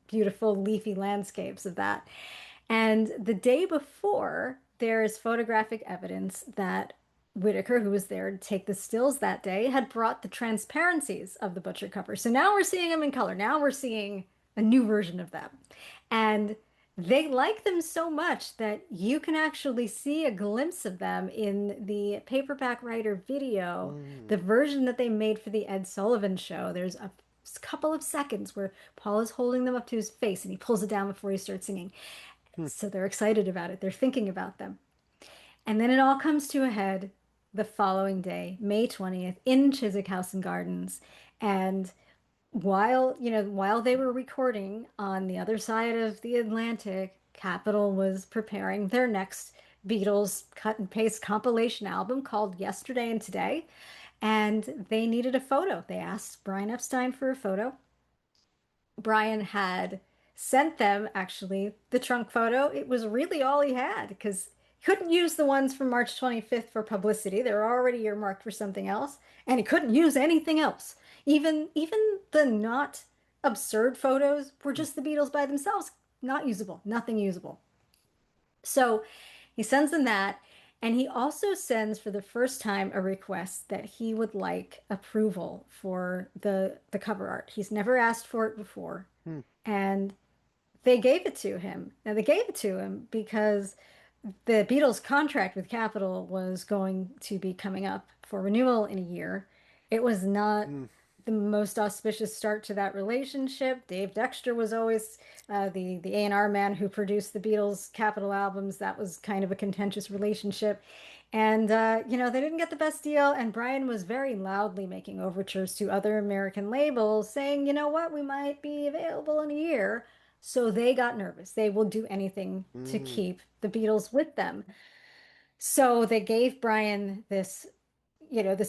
beautiful leafy landscapes of that. And the day before, there is photographic evidence that Whitaker, who was there to take the stills that day, had brought the transparencies of the butcher cover. So now we're seeing them in color. Now we're seeing a new version of them. And they like them so much that you can actually see a glimpse of them in the Paperback Writer video, the version that they made for the Ed Sullivan Show. There's a couple of seconds where Paul is holding them up to his face and he pulls it down before he starts singing. So they're excited about it. They're thinking about them. And then it all comes to a head the following day, May 20th, in Chiswick House and Gardens. And while they were recording on the other side of the Atlantic, Capitol was preparing their next Beatles cut and paste compilation album called Yesterday and Today. And they needed a photo. They asked Brian Epstein for a photo. Brian had sent them actually the trunk photo. It was really all he had because he couldn't use the ones from March 25th for publicity. They were already earmarked for something else, and he couldn't use anything else. Even the not absurd photos were just the Beatles by themselves, not usable, nothing usable. So he sends them that, and he also sends for the first time a request that he would like approval for the cover art. He's never asked for it before. And they gave it to him. Now, they gave it to him because the Beatles' contract with Capitol was going to be coming up for renewal in a year. It was not the most auspicious start to that relationship. Dave Dexter was always the A&R man who produced the Beatles' Capitol albums. That was kind of a contentious relationship. And, they didn't get the best deal. And Brian was very loudly making overtures to other American labels saying, you know what, we might be available in a year. So they got nervous. They will do anything to keep the Beatles with them. So they gave Brian this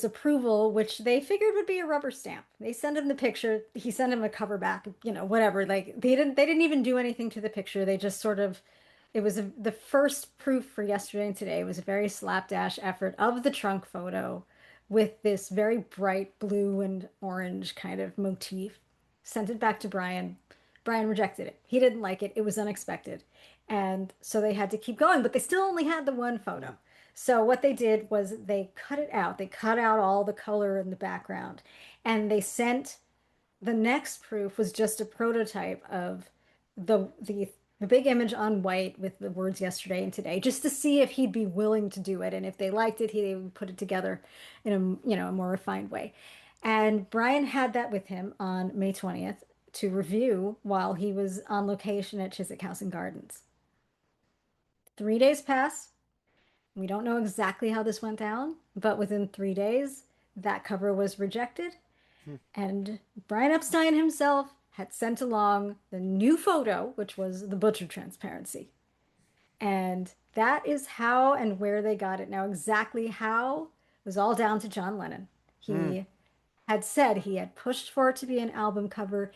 approval, which they figured would be a rubber stamp. They sent him the picture. He sent him a cover back, whatever. Like they didn't even do anything to the picture. They just sort of, it was the first proof for Yesterday and Today. It was a very slapdash effort of the trunk photo with this very bright blue and orange kind of motif. Sent it back to Brian. Brian rejected it. He didn't like it. It was unexpected. And so they had to keep going, but they still only had the one photo. So what they did was they cut it out. They cut out all the color in the background. And they sent the next proof was just a prototype of the big image on white with the words Yesterday and Today, just to see if he'd be willing to do it. And if they liked it, he would put it together in a more refined way. And Brian had that with him on May 20th to review while he was on location at Chiswick House and Gardens. 3 days pass. We don't know exactly how this went down, but within 3 days, that cover was rejected. And Brian Epstein himself had sent along the new photo, which was the butcher transparency. And that is how and where they got it. Now, exactly how was all down to John Lennon. He had said he had pushed for it to be an album cover.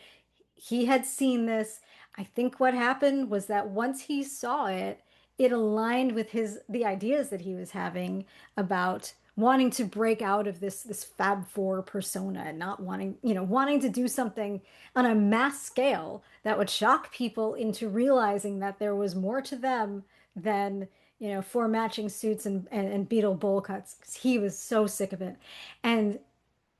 He had seen this. I think what happened was that once he saw it, it aligned with the ideas that he was having about wanting to break out of this Fab Four persona and not wanting to do something on a mass scale that would shock people into realizing that there was more to them than, four matching suits and Beatle bowl cuts, because he was so sick of it. And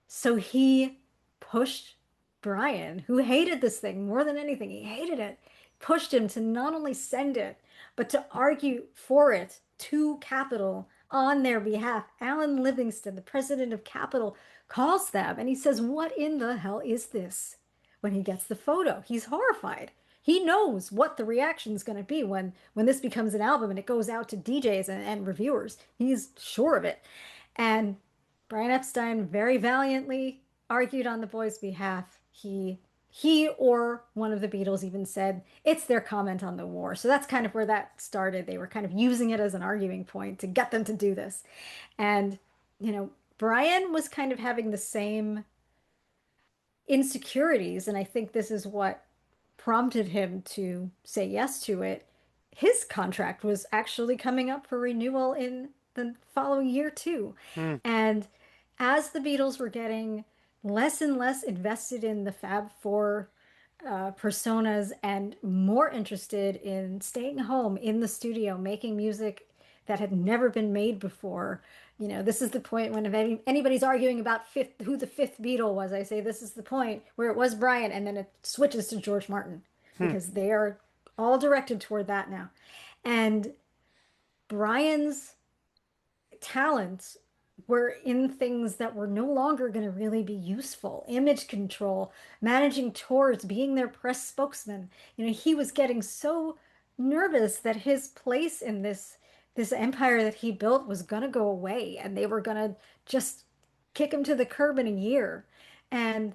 so he pushed Brian, who hated this thing more than anything, he hated it, pushed him to not only send it, but to argue for it to Capitol on their behalf. Alan Livingston, the president of Capitol, calls them and he says, "What in the hell is this?" When he gets the photo, he's horrified. He knows what the reaction is going to be when this becomes an album and it goes out to DJs and reviewers. He's sure of it. And Brian Epstein very valiantly argued on the boys' behalf. He or one of the Beatles even said it's their comment on the war. So that's kind of where that started. They were kind of using it as an arguing point to get them to do this. And, Brian was kind of having the same insecurities, and I think this is what prompted him to say yes to it. His contract was actually coming up for renewal in the following year too. Hmm. And as the Beatles were getting less and less invested in the Fab Four personas and more interested in staying home in the studio, making music that had never been made before. You know, this is the point when if anybody's arguing about who the fifth Beatle was, I say this is the point where it was Brian, and then it switches to George Martin Hmm. because they are all directed toward that now. And Brian's talents were in things that were no longer going to really be useful. Image control, managing tours, being their press spokesman. You know, he was getting so nervous that his place in this empire that he built was going to go away and they were going to just kick him to the curb in a year. And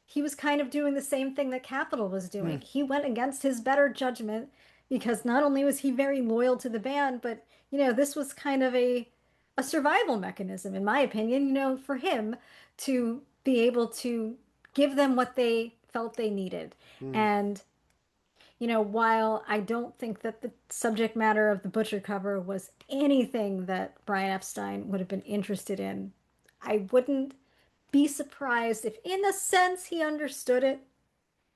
he was kind of doing the same thing that Capitol was Hmm. doing. He went against his better judgment because not only was he very loyal to the band, but you know, this was kind of a survival mechanism, in my opinion, you know, for him to be able to give them what they felt they needed. Hmm. And you know, while I don't think that the subject matter of the Butcher cover was anything that Brian Epstein would have been interested in, I wouldn't be surprised if, in a sense, he understood it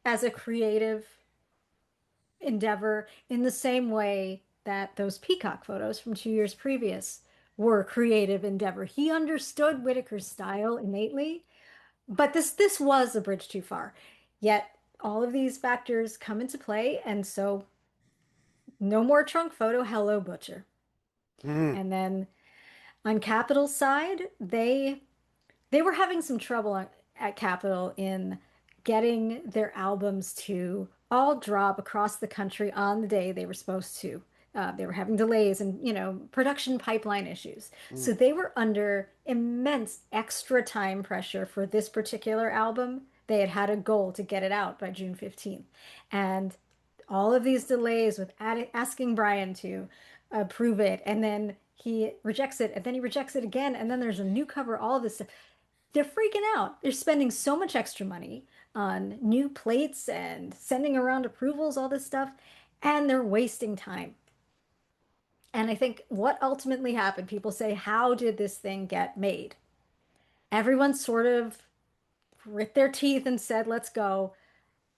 as a creative endeavor in the same way that those peacock photos from 2 years previous were a creative endeavor. He understood Whitaker's style innately, but this was a bridge too far. Yet all of these factors come into play, and so no more trunk photo, hello Butcher. Hmm. And then on Capitol's side, they were having some trouble at Capitol in getting their albums to all drop across the country on the day they were supposed to. They were having delays and, you know, production pipeline issues. Hmm. So they were under immense extra time pressure for this particular album. They had had a goal to get it out by June 15th. And all of these delays with asking Brian to approve it, and then he rejects it, and then he rejects it again, and then there's a new cover, all of this stuff. They're freaking out. They're spending so much extra money on new plates and sending around approvals, all this stuff, and they're wasting time. And I think what ultimately happened, people say, how did this thing get made? Everyone sort of grit their teeth and said, let's go.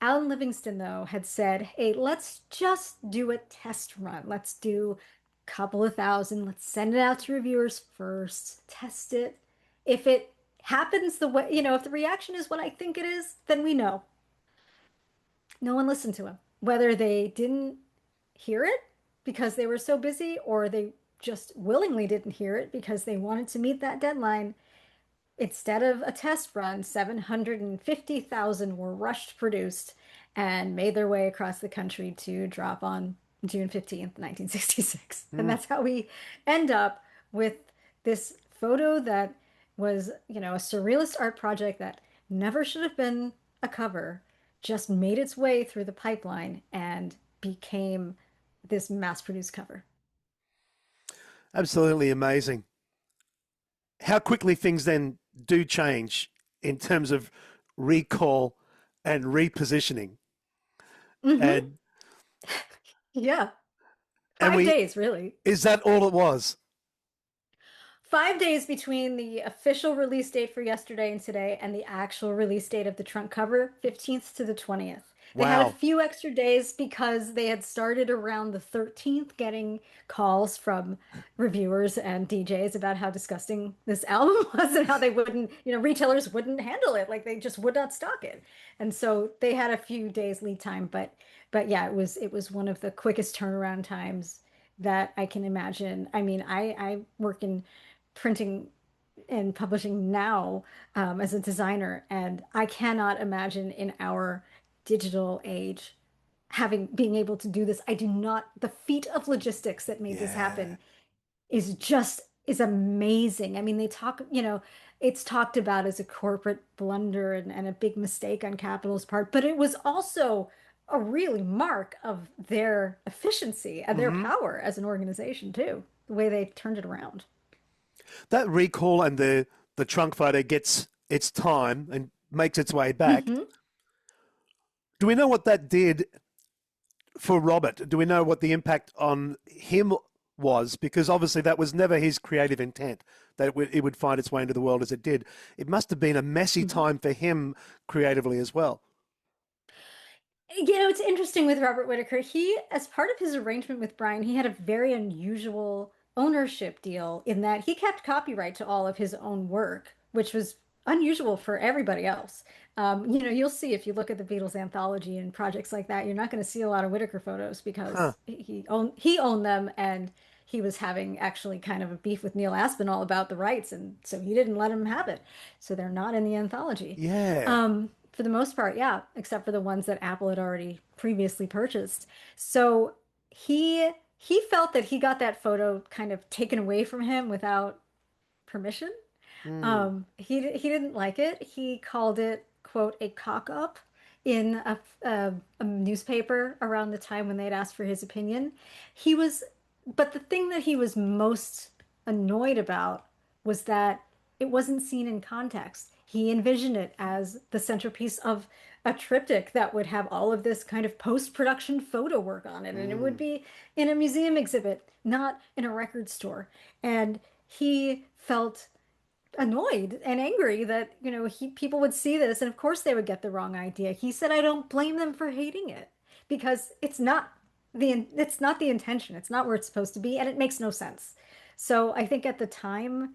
Alan Livingston, though, had said, hey, let's just do a test run. Let's do a couple of thousand. Let's send it out to reviewers first, test it. If it happens the way, you know, if the reaction is what I think it is, then we know. No one listened to him. Whether they didn't hear it because they were so busy or they just willingly didn't hear it because they wanted to meet that deadline, instead of a test run, 750,000 were rushed produced and made their way across the country to drop on June 15th, 1966. And Hmm. that's how we end up with this photo that was, you know, a surrealist art project that never should have been a cover, just made its way through the pipeline and became this mass-produced cover. Absolutely amazing. How quickly things then do change in terms of recall and repositioning. Hmm. And Yeah. and Five we days, really. is that all it was? 5 days between the official release date for yesterday and today and the actual release date of the trunk cover, 15th to the 20th. They had a Wow. few extra days because they had started around the 13th getting calls from reviewers and DJs about how disgusting this album was and how they wouldn't, you know, retailers wouldn't handle it. Like they just would not stock it. And so they had a few days lead time, but yeah, it was one of the quickest turnaround times that I can imagine. I mean, I work in printing and publishing now as a designer, and I cannot imagine in our digital age having being able to do this. I do not. The feat of logistics that made this Yeah. happen is amazing. I mean, they talk, you know, it's talked about as a corporate blunder and a big mistake on Capitol's part, but it was also a really mark of their efficiency and their Hmm. power as an organization too, the way they turned it around. That recall and the trunk photo gets its time and makes its way back. Mm-hmm. Do we know what that did for Robert? Do we know what the impact on him was? Because obviously that was never his creative intent, that it would find its way into the world as it did. It must have been a messy time for him creatively as well. It's interesting with Robert Whitaker. He, as part of his arrangement with Brian, he had a very unusual ownership deal in that he kept copyright to all of his own work, which was unusual for everybody else. You'll see if you look at the Beatles anthology and projects like that, you're not going to see a lot of Whitaker photos because he owned them, and he was having actually kind of a beef with Neil Aspinall about the rights, and so he didn't let him have it. So they're not in the anthology. Yeah. For the most part, yeah, except for the ones that Apple had already previously purchased. So he felt that he got that photo kind of taken away from him without permission. He didn't like it. He called it, quote, a cock up in a newspaper around the time when they'd asked for his opinion. But the thing that he was most annoyed about was that it wasn't seen in context. He envisioned it as the centerpiece of a triptych that would have all of this kind of post-production photo work on it. And it would be in a museum exhibit, not in a record store. And he felt annoyed and angry that, people would see this, and of course they would get the wrong idea. He said, I don't blame them for hating it because it's not the intention. It's not where it's supposed to be, and it makes no sense. So I think at the time,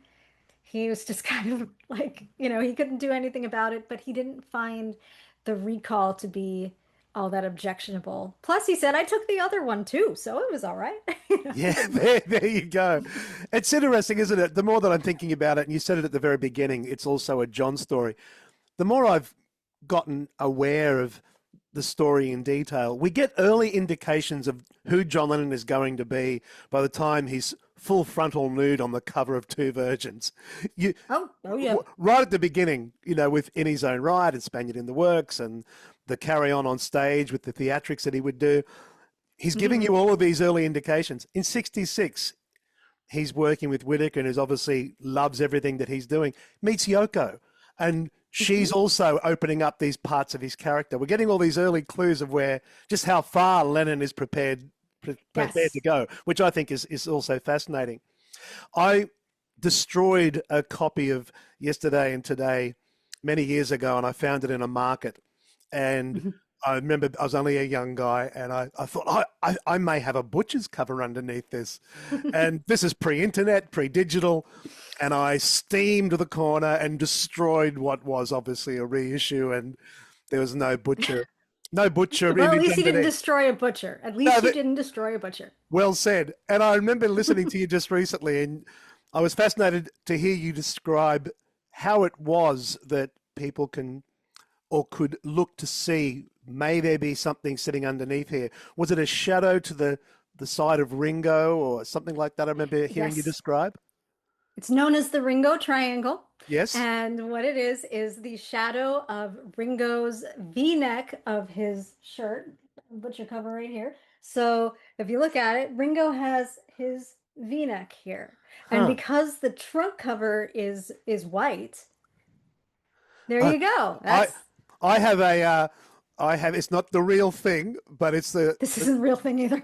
he was just kind of like, he couldn't do anything about it, but he didn't find the recall to be all that objectionable. Plus, he said, I took the other one too, so it was all right. Yeah, there you go. It's interesting, isn't it? The more that I'm thinking about it, and you said it at the very beginning, it's also a John story. The more I've gotten aware of the story in detail, we get early indications of who John Lennon is going to be by the time he's full frontal nude on the cover of Two Virgins. Oh yeah. Right at the beginning, with In His Own Right and Spaniard in the Works and the carry on stage with the theatrics that he would do. He's giving you all of these early indications. In 66, he's working with Whitaker and is obviously loves everything that he's doing, meets Yoko. And she's also opening up these parts of his character. We're getting all these early clues of just how far Lennon is prepared to go, which I think is also fascinating. I destroyed a copy of Yesterday and Today many years ago, and I found it in a market. And I remember I was only a young guy, and I thought, I may have a butcher's cover underneath this. And this is pre-internet, pre-digital. And I steamed the corner and destroyed what was obviously a reissue, and there was no butcher. No butcher. Well, at least you didn't destroy a butcher. At least you didn't destroy a butcher. Well said. And I remember listening to you just recently, and I was fascinated to hear you describe how it was that people can or could look to see, may there be something sitting underneath here? Was it a shadow to the side of Ringo or something like that? I remember hearing you describe. It's known as the Ringo Triangle. Yes. And what it is the shadow of Ringo's V-neck of his shirt. Butcher cover right here. So if you look at it, Ringo has his V-neck here. And because the trunk cover is white, there you go. I have it's not the real thing, but it's This isn't the real thing either.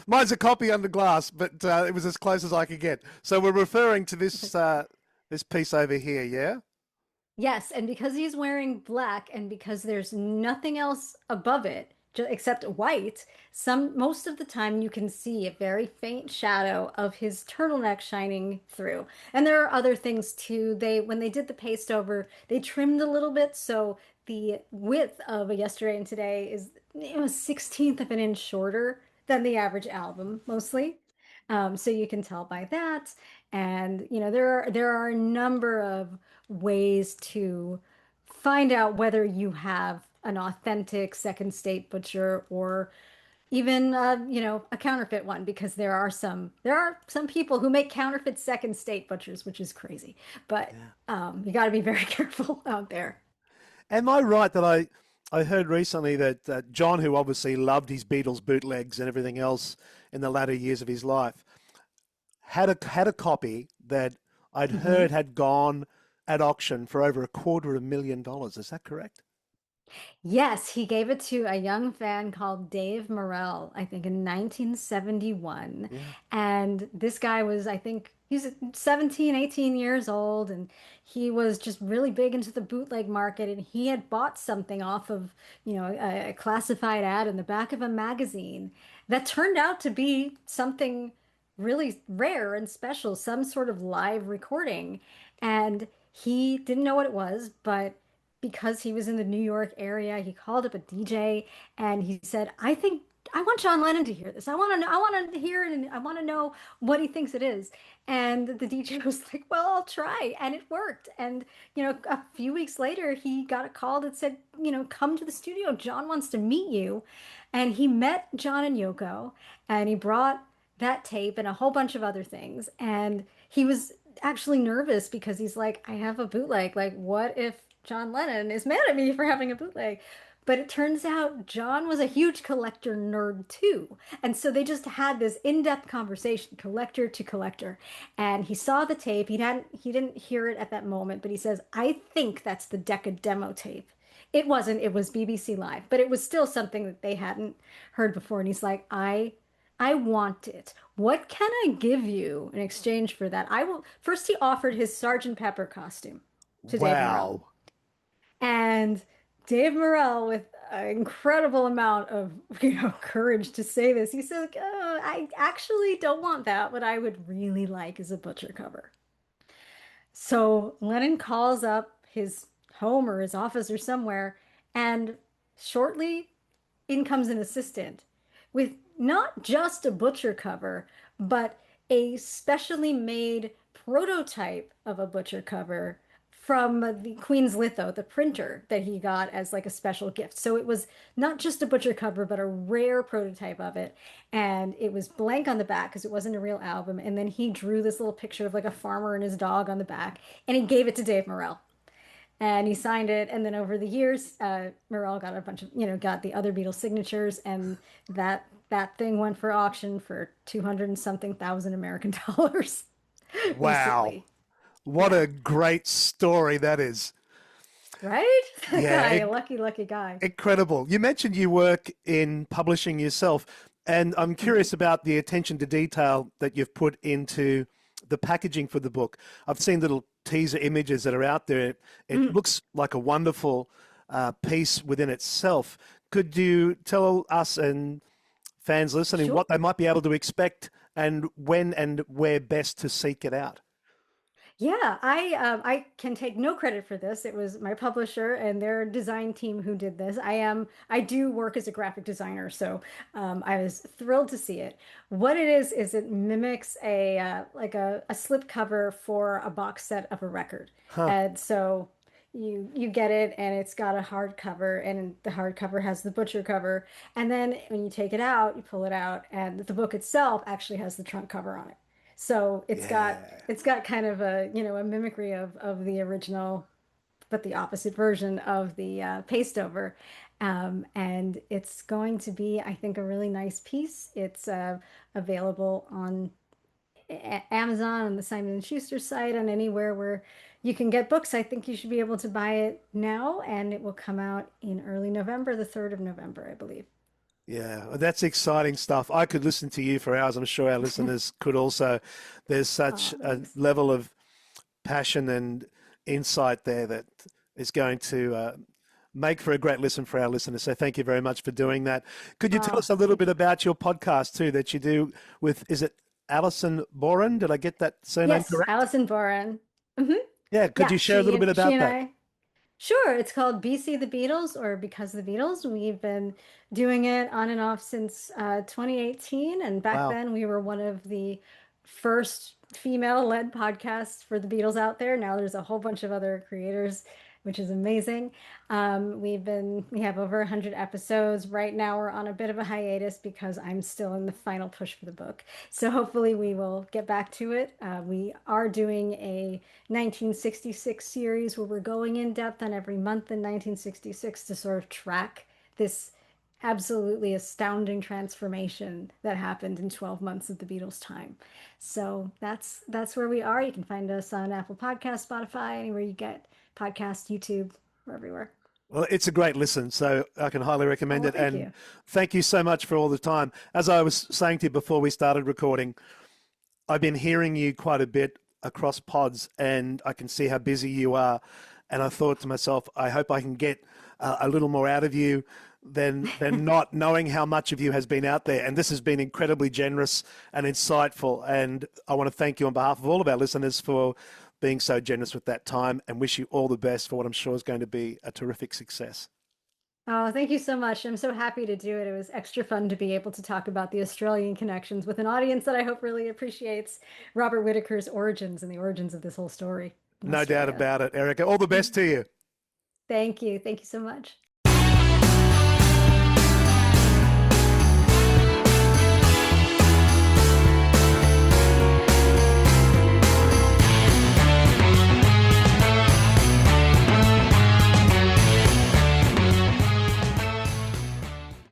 mine's a copy under glass, but it was as close as I could get. So we're referring to this this piece over here, yeah? Yes, and because he's wearing black and because there's nothing else above it except white, most of the time you can see a very faint shadow of his turtleneck shining through. And there are other things too. When they did the paste over, they trimmed a little bit, so the width of a Yesterday and Today is a 1/16 of an inch shorter than the average album, mostly. So you can tell by that. And there are a number of ways to find out whether you have an authentic second state butcher or even a counterfeit one, because there are some people who make counterfeit second state butchers, which is crazy. But you got to be very careful out there. Am I right that I heard recently that John, who obviously loved his Beatles bootlegs and everything else in the latter years of his life, had a copy that I'd Hmm. heard had gone at auction for over $250,000. Is that correct? Yes, he gave it to a young fan called Dave Morell, I think in 1971. Yeah. And this guy was, I think, he's 17, 18 years old, and he was just really big into the bootleg market. And he had bought something off of, a classified ad in the back of a magazine that turned out to be something really rare and special, some sort of live recording. And he didn't know what it was, but because he was in the New York area, he called up a DJ and he said, "I think I want John Lennon to hear this. I want to hear it, and I want to know what he thinks it is." And the DJ was like, "Well, I'll try." And it worked. And, a few weeks later, he got a call that said, "Come to the studio. John wants to meet you." And he met John and Yoko, and he brought that tape and a whole bunch of other things. And he was actually nervous because he's like, "I have a bootleg. Like, what if John Lennon is mad at me for having a bootleg?" But it turns out John was a huge collector nerd too. And so they just had this in-depth conversation, collector to collector. And he saw the tape. He didn't hear it at that moment, but he says, "I think that's the Decca demo tape." It wasn't, it was BBC Live, but it was still something that they hadn't heard before. And he's like, I want it. What can I give you in exchange for that? I will. First, he offered his Sergeant Pepper costume to Dave Morrell. Wow. And Dave Morrell, with an incredible amount of courage to say this, he said, "Oh, I actually don't want that. What I would really like is a butcher cover." So Lennon calls up his home or his office or somewhere, and shortly in comes an assistant with not just a butcher cover, but a specially made prototype of a butcher cover from the Queen's Litho, the printer that he got as like a special gift. So it was not just a butcher cover, but a rare prototype of it. And it was blank on the back because it wasn't a real album. And then he drew this little picture of like a farmer and his dog on the back, and he gave it to Dave Morrell and he signed it. And then over the years, Morrell got a bunch of, got the other Beatles signatures, and that thing went for auction for 200 and something thousand American dollars Wow. recently. What Yeah, a great story that is. right? Yeah, Guy, lucky, lucky guy. incredible. You mentioned you work in publishing yourself, and I'm Mhm. curious about the attention to detail that you've put into the packaging for the book. I've seen little teaser images that are out there. It Mhm. looks like a wonderful piece within itself. Could you tell us and fans listening Sure. what they might be able to expect and when and where best to seek it out? Yeah, I can take no credit for this. It was my publisher and their design team who did this. I do work as a graphic designer, so I was thrilled to see it. What it is it mimics a like a slip cover for a box set of a record, Huh. and so you get it, and it's got a hardcover, and the hardcover has the butcher cover, and then when you take it out, you pull it out, and the book itself actually has the trunk cover on it. So Yeah. it's got kind of a, a mimicry of the original, but the opposite version of the paste over. And it's going to be, I think, a really nice piece. It's available on Amazon, on the Simon and Schuster site, on anywhere where you can get books. I think you should be able to buy it now, and it will come out in early November, the 3rd of November, I believe. Yeah, well, that's exciting stuff. I could listen to you for hours. I'm sure our listeners could also. There's such Oh, a thanks. level of passion and insight there that is going to make for a great listen for our listeners. So thank you very much for doing that. Could you tell Oh, us a little thank bit you. about your podcast too that you do with, is it Alison Boren? Did I get that surname Yes, correct? Alison Boren. Hmm. Yeah, could Yeah, you share a little bit she about and that? I. Sure, it's called BC the Beatles or Because of the Beatles. We've been doing it on and off since 2018, and back Wow. then we were one of the first female-led podcasts for the Beatles out there. Now there's a whole bunch of other creators, which is amazing. We have over 100 episodes. Right now we're on a bit of a hiatus because I'm still in the final push for the book. So hopefully we will get back to it. We are doing a 1966 series where we're going in depth on every month in 1966 to sort of track this absolutely astounding transformation that happened in 12 months of the Beatles' time. So that's where we are. You can find us on Apple Podcasts, Spotify, anywhere you get podcasts, YouTube, we're everywhere. Well, it's a great listen, so I can highly Oh, recommend well, it. thank And you. thank you so much for all the time. As I was saying to you before we started recording, I've been hearing you quite a bit across pods, and I can see how busy you are. And I thought to myself, I hope I can get a little more out of you than not, knowing how much of you has been out there. And this has been incredibly generous and insightful. And I want to thank you on behalf of all of our listeners for being so generous with that time, and wish you all the best for what I'm sure is going to be a terrific success. Oh, thank you so much. I'm so happy to do it. It was extra fun to be able to talk about the Australian connections with an audience that I hope really appreciates Robert Whitaker's origins and the origins of this whole story in No doubt Australia. about it, Erica. All the best to you. Thank you. Thank you so much.